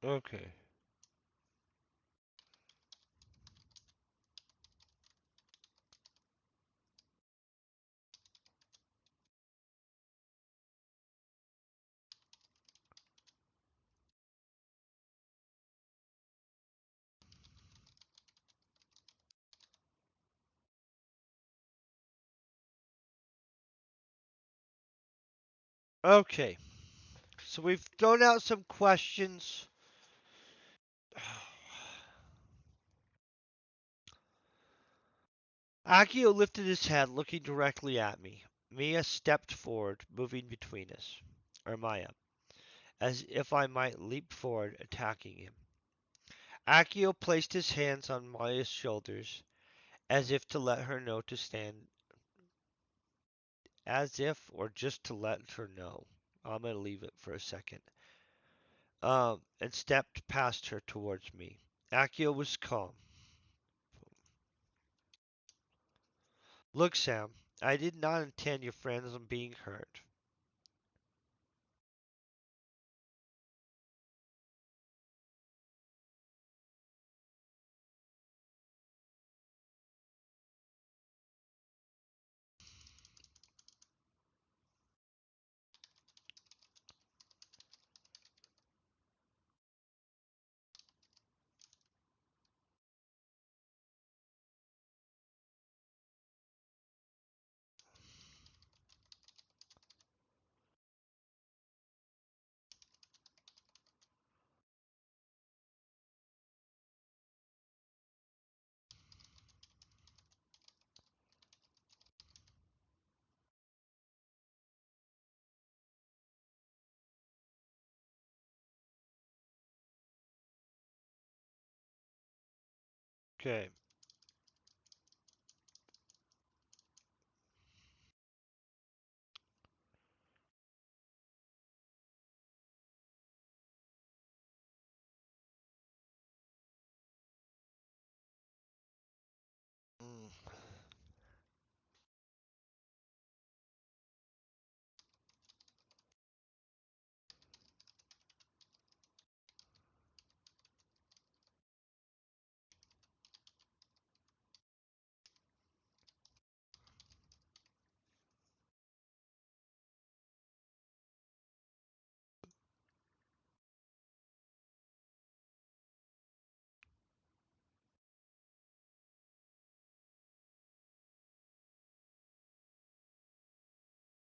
Okay. Okay. So we've thrown out some questions. Akio lifted his head, looking directly at me. Mia stepped forward, moving between us, or Maya, as if I might leap forward, attacking him. Akio placed his hands on Maya's shoulders, as if to let her know to stand, as if, or just to let her know. I'm gonna leave it for a second. And stepped past her towards me. Akio was calm. Look, Sam, I did not intend your friends on being hurt. Okay. Mm.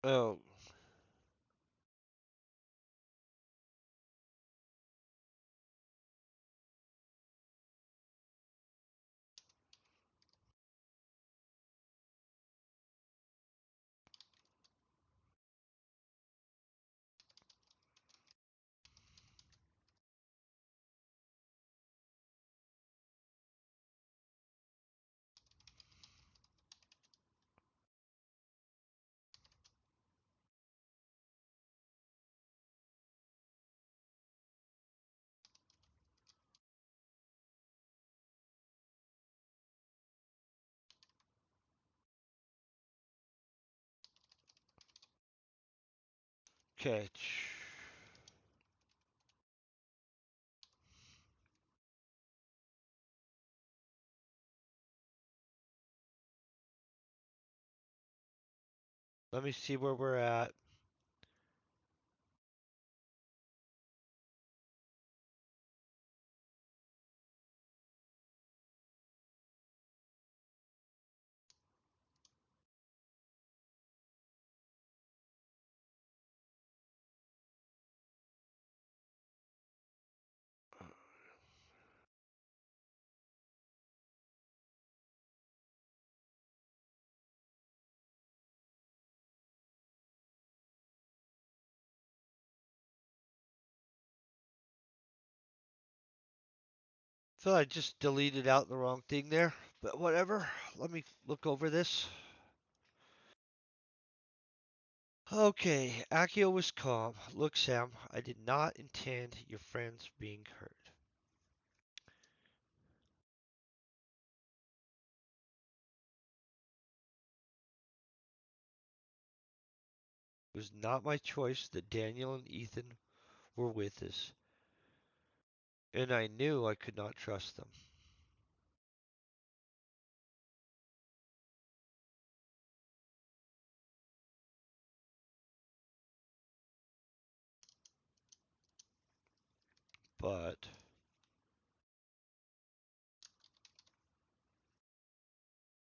Oh, okay. Let me see where we're at. So I just deleted out the wrong thing there, but whatever. Let me look over this. Okay, Akio was calm. Look, Sam, I did not intend your friends being hurt. It was not my choice that Daniel and Ethan were with us, and I knew I could not trust them. But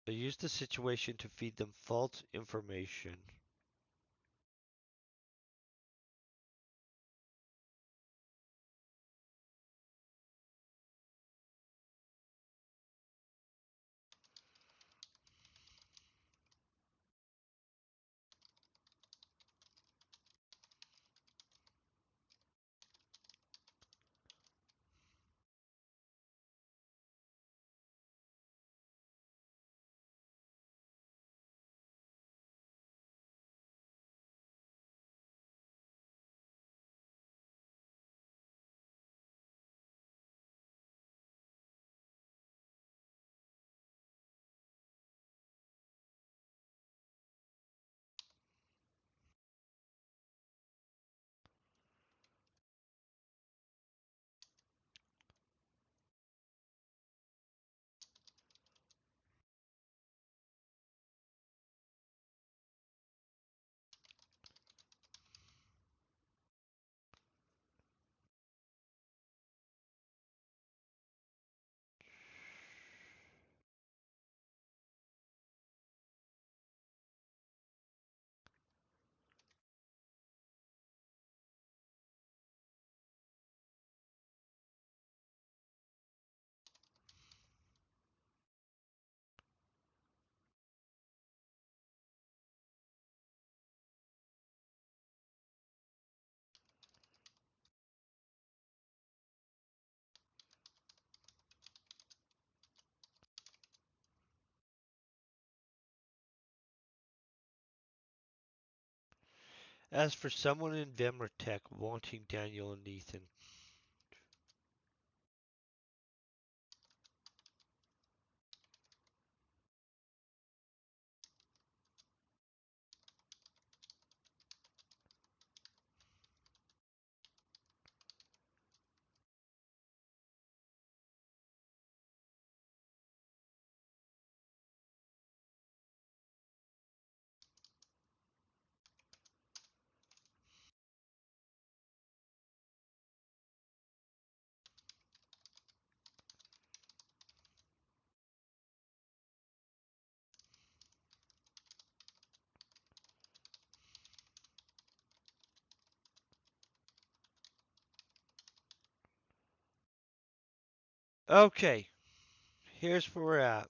I used the situation to feed them false information. As for someone in Vemratech wanting Daniel and Ethan, Okay, here's where we're at.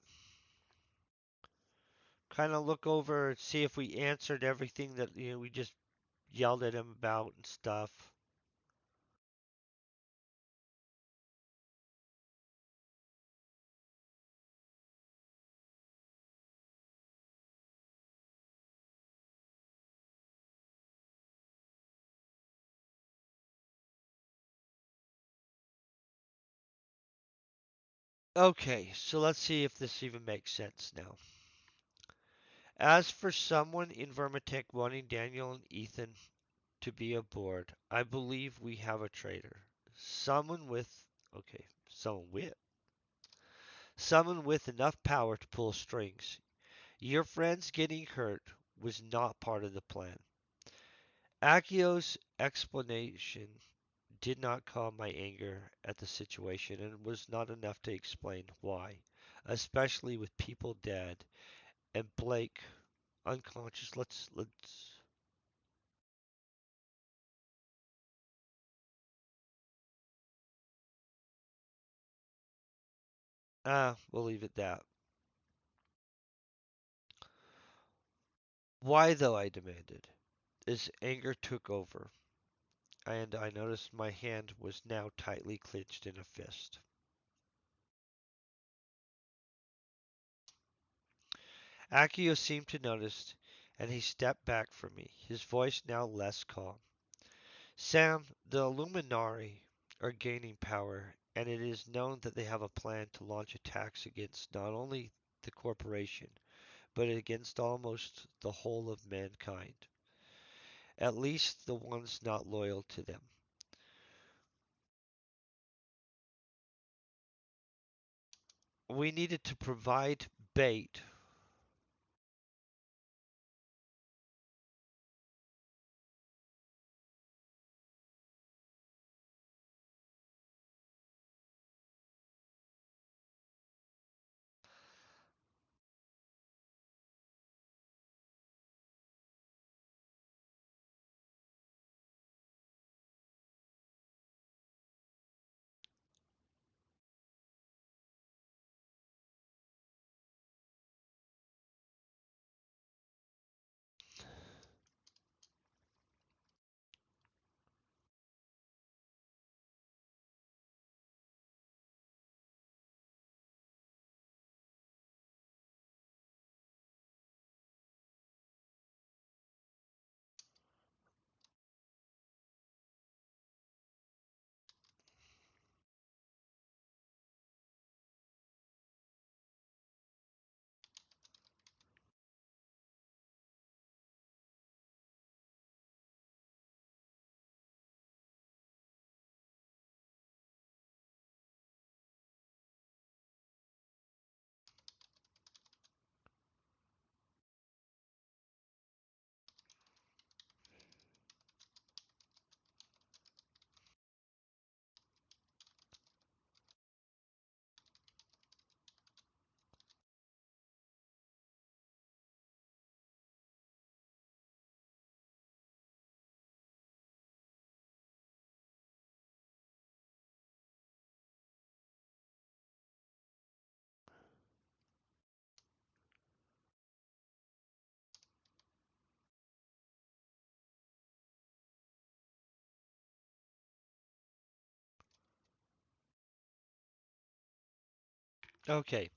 Kind of look over and see if we answered everything that we just yelled at him about and stuff. Okay, so let's see if this even makes sense now. As for someone in Vermitech wanting Daniel and Ethan to be aboard, I believe we have a traitor. Someone with, okay, someone with enough power to pull strings. Your friends getting hurt was not part of the plan. Akio's explanation did not calm my anger at the situation and was not enough to explain why, especially with people dead and Blake unconscious. Let's we'll leave it that. Why though, I demanded. His anger took over, and I noticed my hand was now tightly clenched in a fist. Akio seemed to notice, and he stepped back from me, his voice now less calm. Sam, the Illuminati are gaining power, and it is known that they have a plan to launch attacks against not only the corporation, but against almost the whole of mankind, at least the ones not loyal to them. We needed to provide bait. Okay,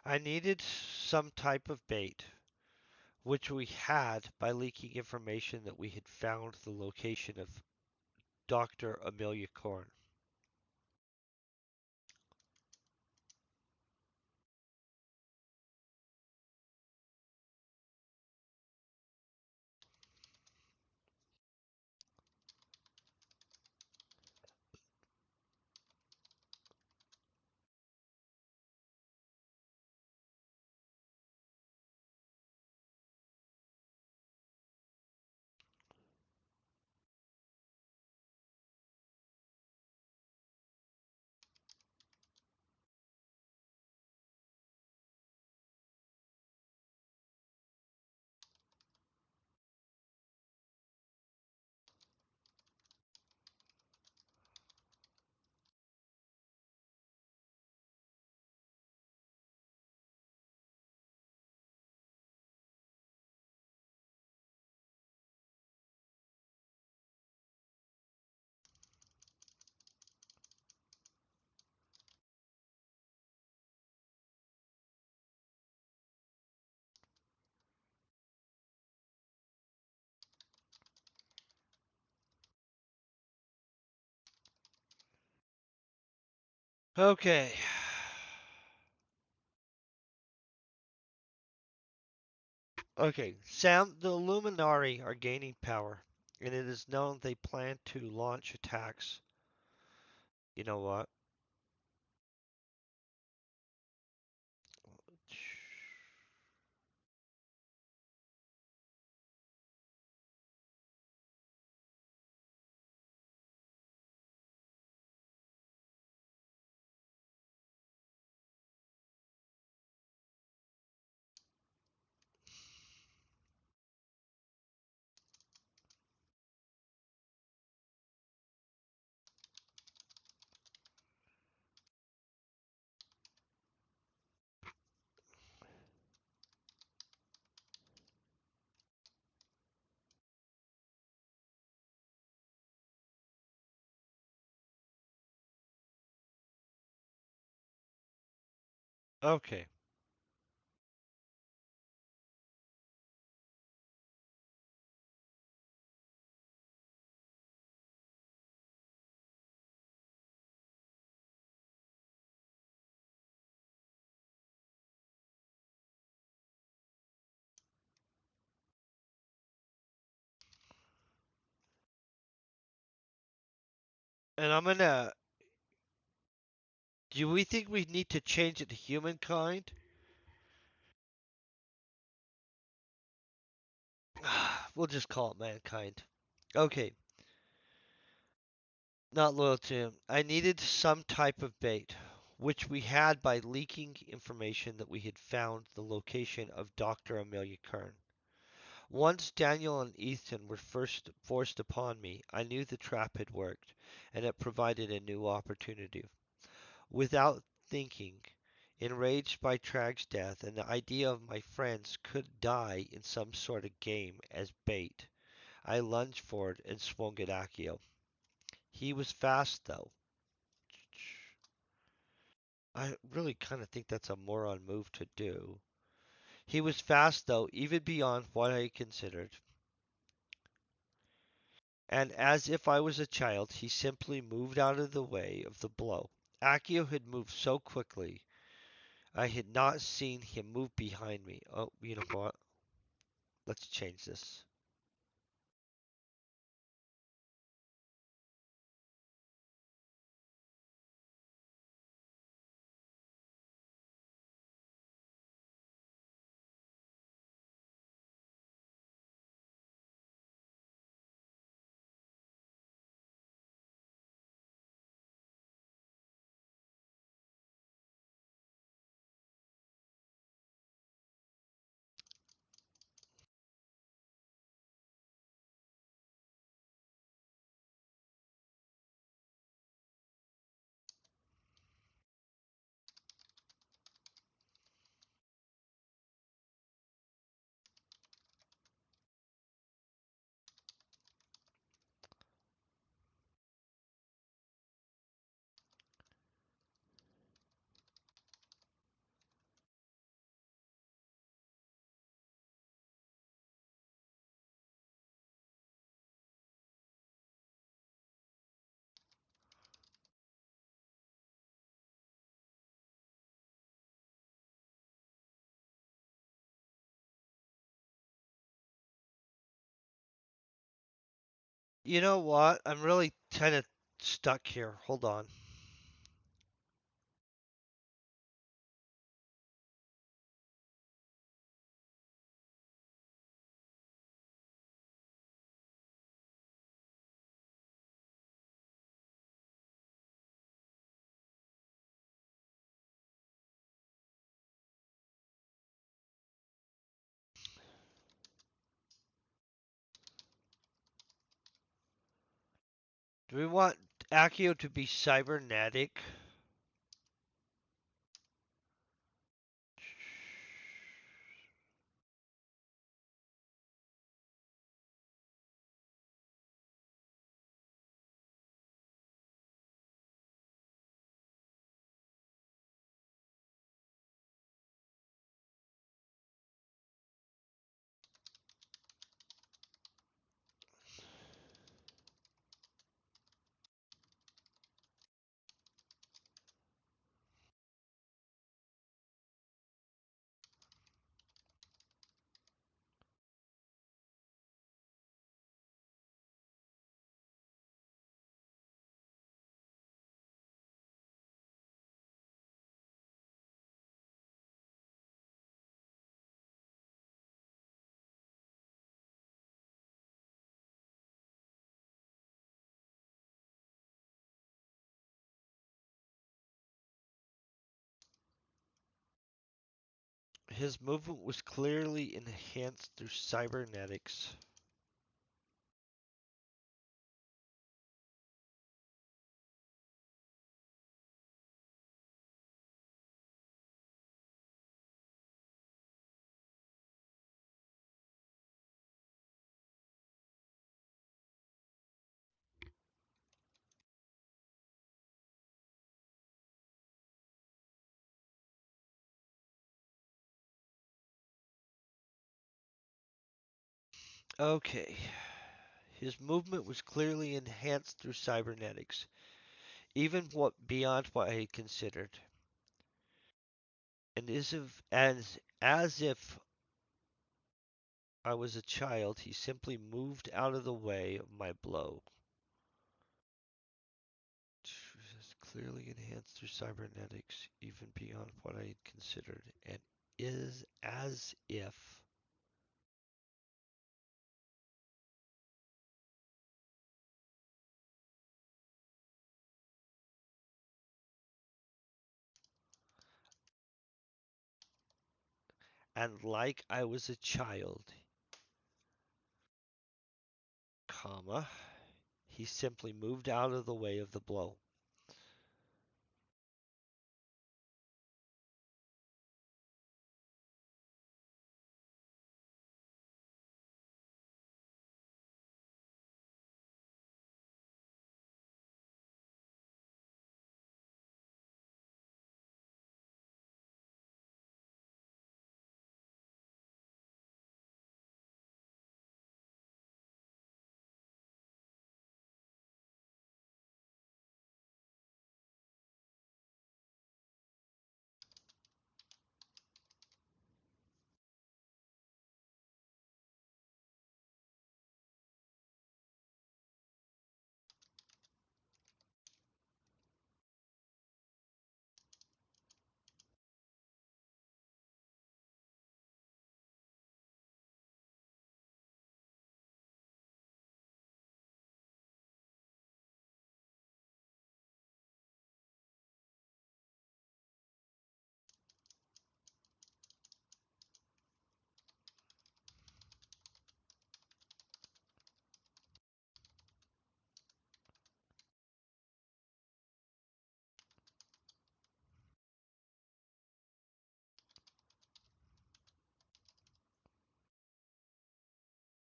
I needed some type of bait, which we had by leaking information that we had found the location of Dr. Amelia Korn. Okay. Okay, Sam, the Illuminati are gaining power, and it is known they plan to launch attacks. You know what? Okay. And I'm gonna. Do we think we need to change it to humankind? We'll just call it mankind. Okay. Not loyal to him. I needed some type of bait, which we had by leaking information that we had found the location of Dr. Amelia Kern. Once Daniel and Ethan were first forced upon me, I knew the trap had worked, and it provided a new opportunity. Without thinking, enraged by Trag's death and the idea of my friends could die in some sort of game as bait, I lunged forward and swung at Akio. He was fast, though. I really kind of think that's a moron move to do. He was fast, though, even beyond what I considered. And as if I was a child, he simply moved out of the way of the blow. Akio had moved so quickly, I had not seen him move behind me. Oh, you know what? Let's change this. You know what? I'm really kind of stuck here. Hold on. Do we want Akio to be cybernetic? His movement was clearly enhanced through cybernetics. Okay. His movement was clearly enhanced through cybernetics, even what beyond what I had considered. And as if I was a child, he simply moved out of the way of my blow. Clearly enhanced through cybernetics, even beyond what I had considered, and is as if. And like I was a child, comma, he simply moved out of the way of the blow.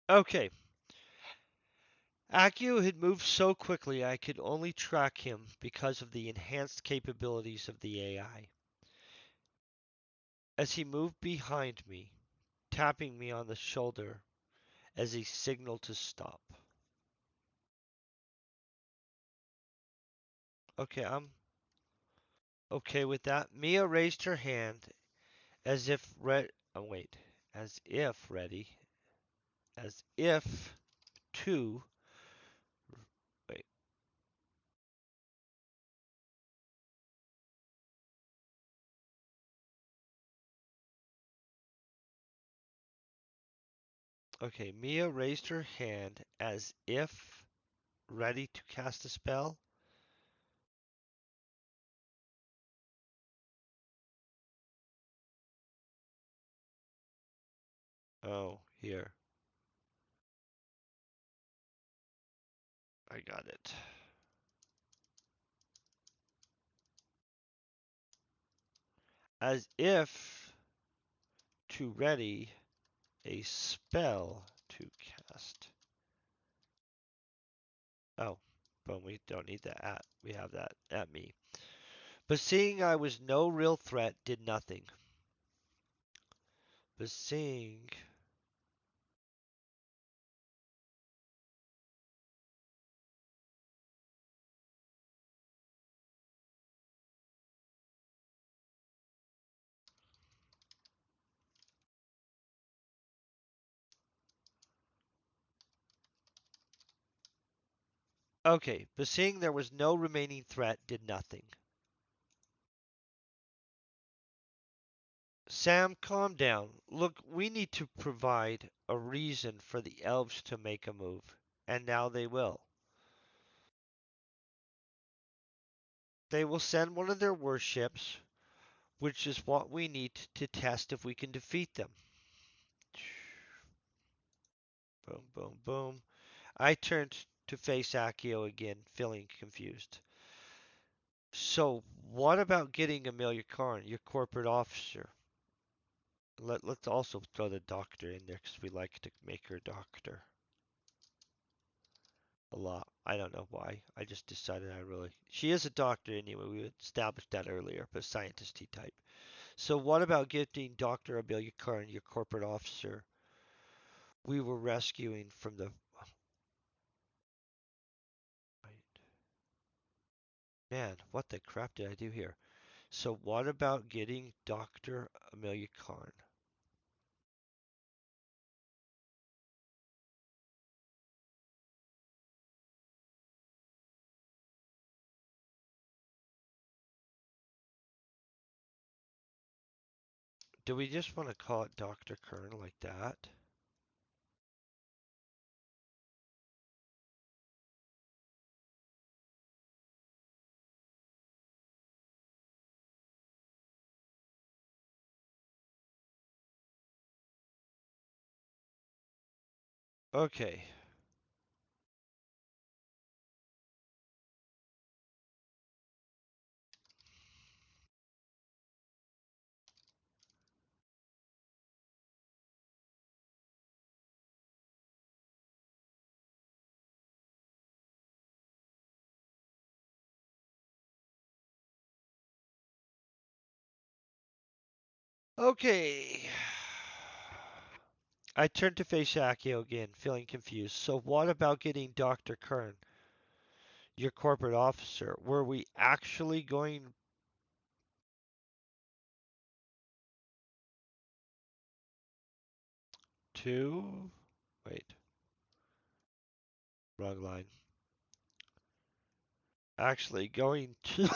Okay, Akio had moved so quickly I could only track him because of the enhanced capabilities of the AI. As he moved behind me, tapping me on the shoulder as a signal to stop. Okay, I'm okay with that. Mia raised her hand as if wait, as if ready, as if to wait. Okay, Mia raised her hand as if ready to cast a spell. Oh, here. I got it. As if to ready a spell to cast. Oh, but we don't need that at. We have that at me. But seeing I was no real threat did nothing. But seeing. Okay, but seeing there was no remaining threat did nothing. Sam, calm down. Look, we need to provide a reason for the elves to make a move. And now they will. They will send one of their warships, which is what we need to test if we can defeat them. Boom, boom, boom. I turned to face Akio again, feeling confused. So, what about getting Amelia Karn, your corporate officer? Let's also throw the doctor in there because we like to make her doctor a lot. I don't know why. I just decided I really. She is a doctor anyway. We established that earlier, but scientist type. So, what about getting Dr. Amelia Karn, your corporate officer? We were rescuing from the. Man, what the crap did I do here? So, what about getting Dr. Amelia Karn? Do we just want to call it Dr. Kern like that? Okay. Okay. I turned to face Akio again, feeling confused. So what about getting Dr. Kern, your corporate officer? Were we actually going to... Wait, wrong line. Actually going to...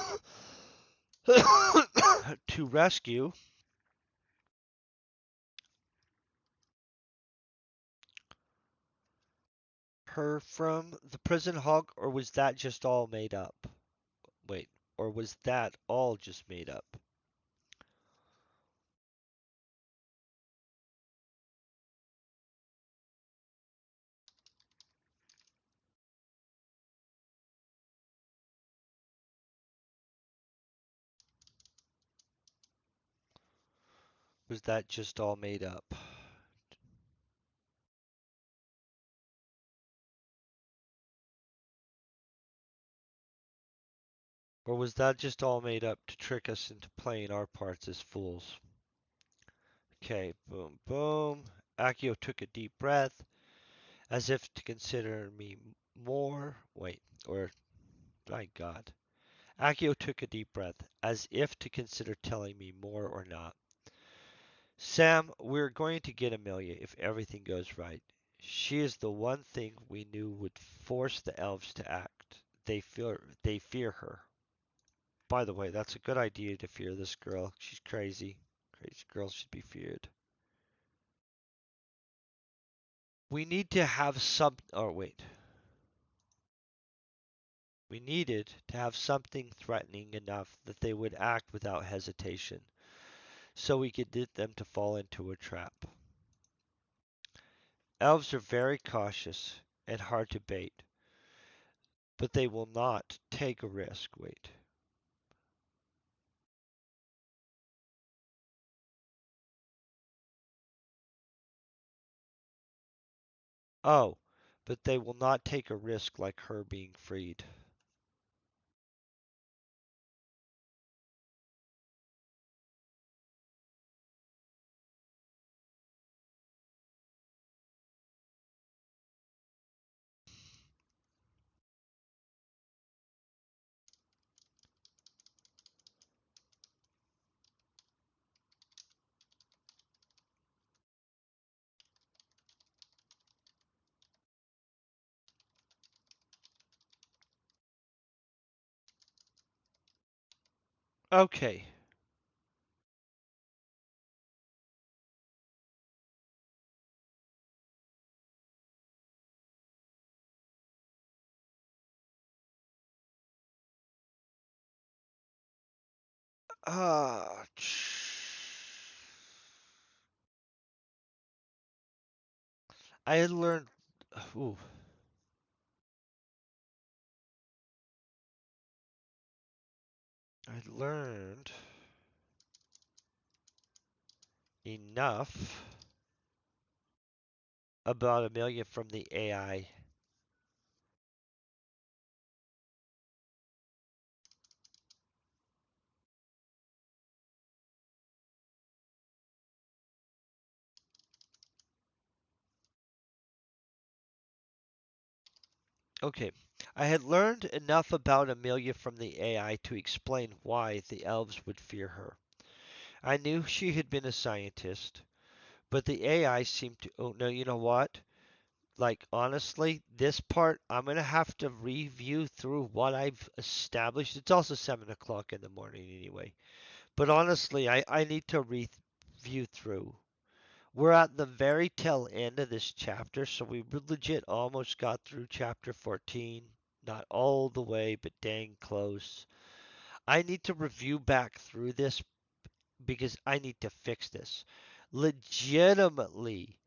to rescue her from the prison hog, or was that just all made up? Wait, or was that all just made up? Was that just all made up? Or was that just all made up to trick us into playing our parts as fools? Okay, boom, boom. Akio took a deep breath, as if to consider me more. Wait, or, my God. Akio took a deep breath, as if to consider telling me more or not. Sam, we're going to get Amelia if everything goes right. She is the one thing we knew would force the elves to act. They fear her. By the way, that's a good idea to fear this girl. She's crazy. Crazy girls should be feared. We need to have some. Oh, wait. We needed to have something threatening enough that they would act without hesitation, so we could get them to fall into a trap. Elves are very cautious and hard to bait, but they will not take a risk. Wait. Oh, but they will not take a risk like her being freed. Okay. Uh, I had learned. Ooh, I learned enough about Amelia from the AI. Okay, I had learned enough about Amelia from the AI to explain why the elves would fear her. I knew she had been a scientist, but the AI seemed to. Oh, no, you know what? Like, honestly, this part, I'm going to have to review through what I've established. It's also 7 o'clock in the morning anyway. But honestly, I need to review through. We're at the very tail end of this chapter, so we legit almost got through chapter 14. Not all the way, but dang close. I need to review back through this because I need to fix this. Legitimately,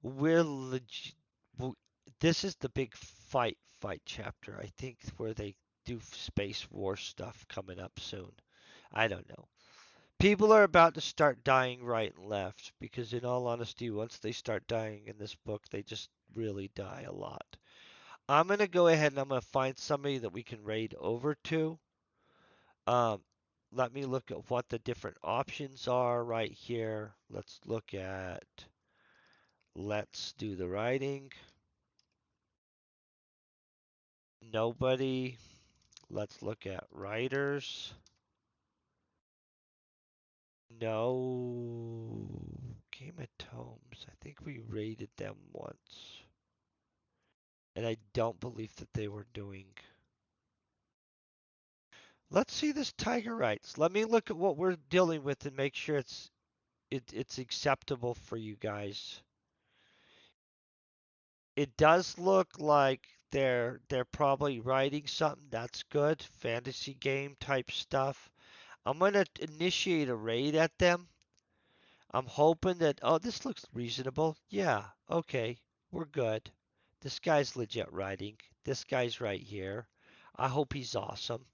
we're legit. This is the big fight chapter, I think, where they do space war stuff coming up soon. I don't know. People are about to start dying right and left because, in all honesty, once they start dying in this book, they just really die a lot. I'm going to go ahead and I'm going to find somebody that we can raid over to. Um, Let me look at what the different options are right here. Let's do the writing. Nobody. Let's look at writers. No. Game of Tomes. I think we rated them once. And I don't believe that they were doing. Let's see this Tiger Rights. Let me look at what we're dealing with and make sure it's acceptable for you guys. It does look like they're probably writing something that's good, fantasy game type stuff. I'm gonna initiate a raid at them. I'm hoping that, oh, this looks reasonable. Yeah, okay, we're good. This guy's legit writing. This guy's right here. I hope he's awesome.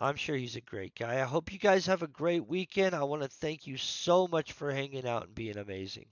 I'm sure he's a great guy. I hope you guys have a great weekend. I want to thank you so much for hanging out and being amazing.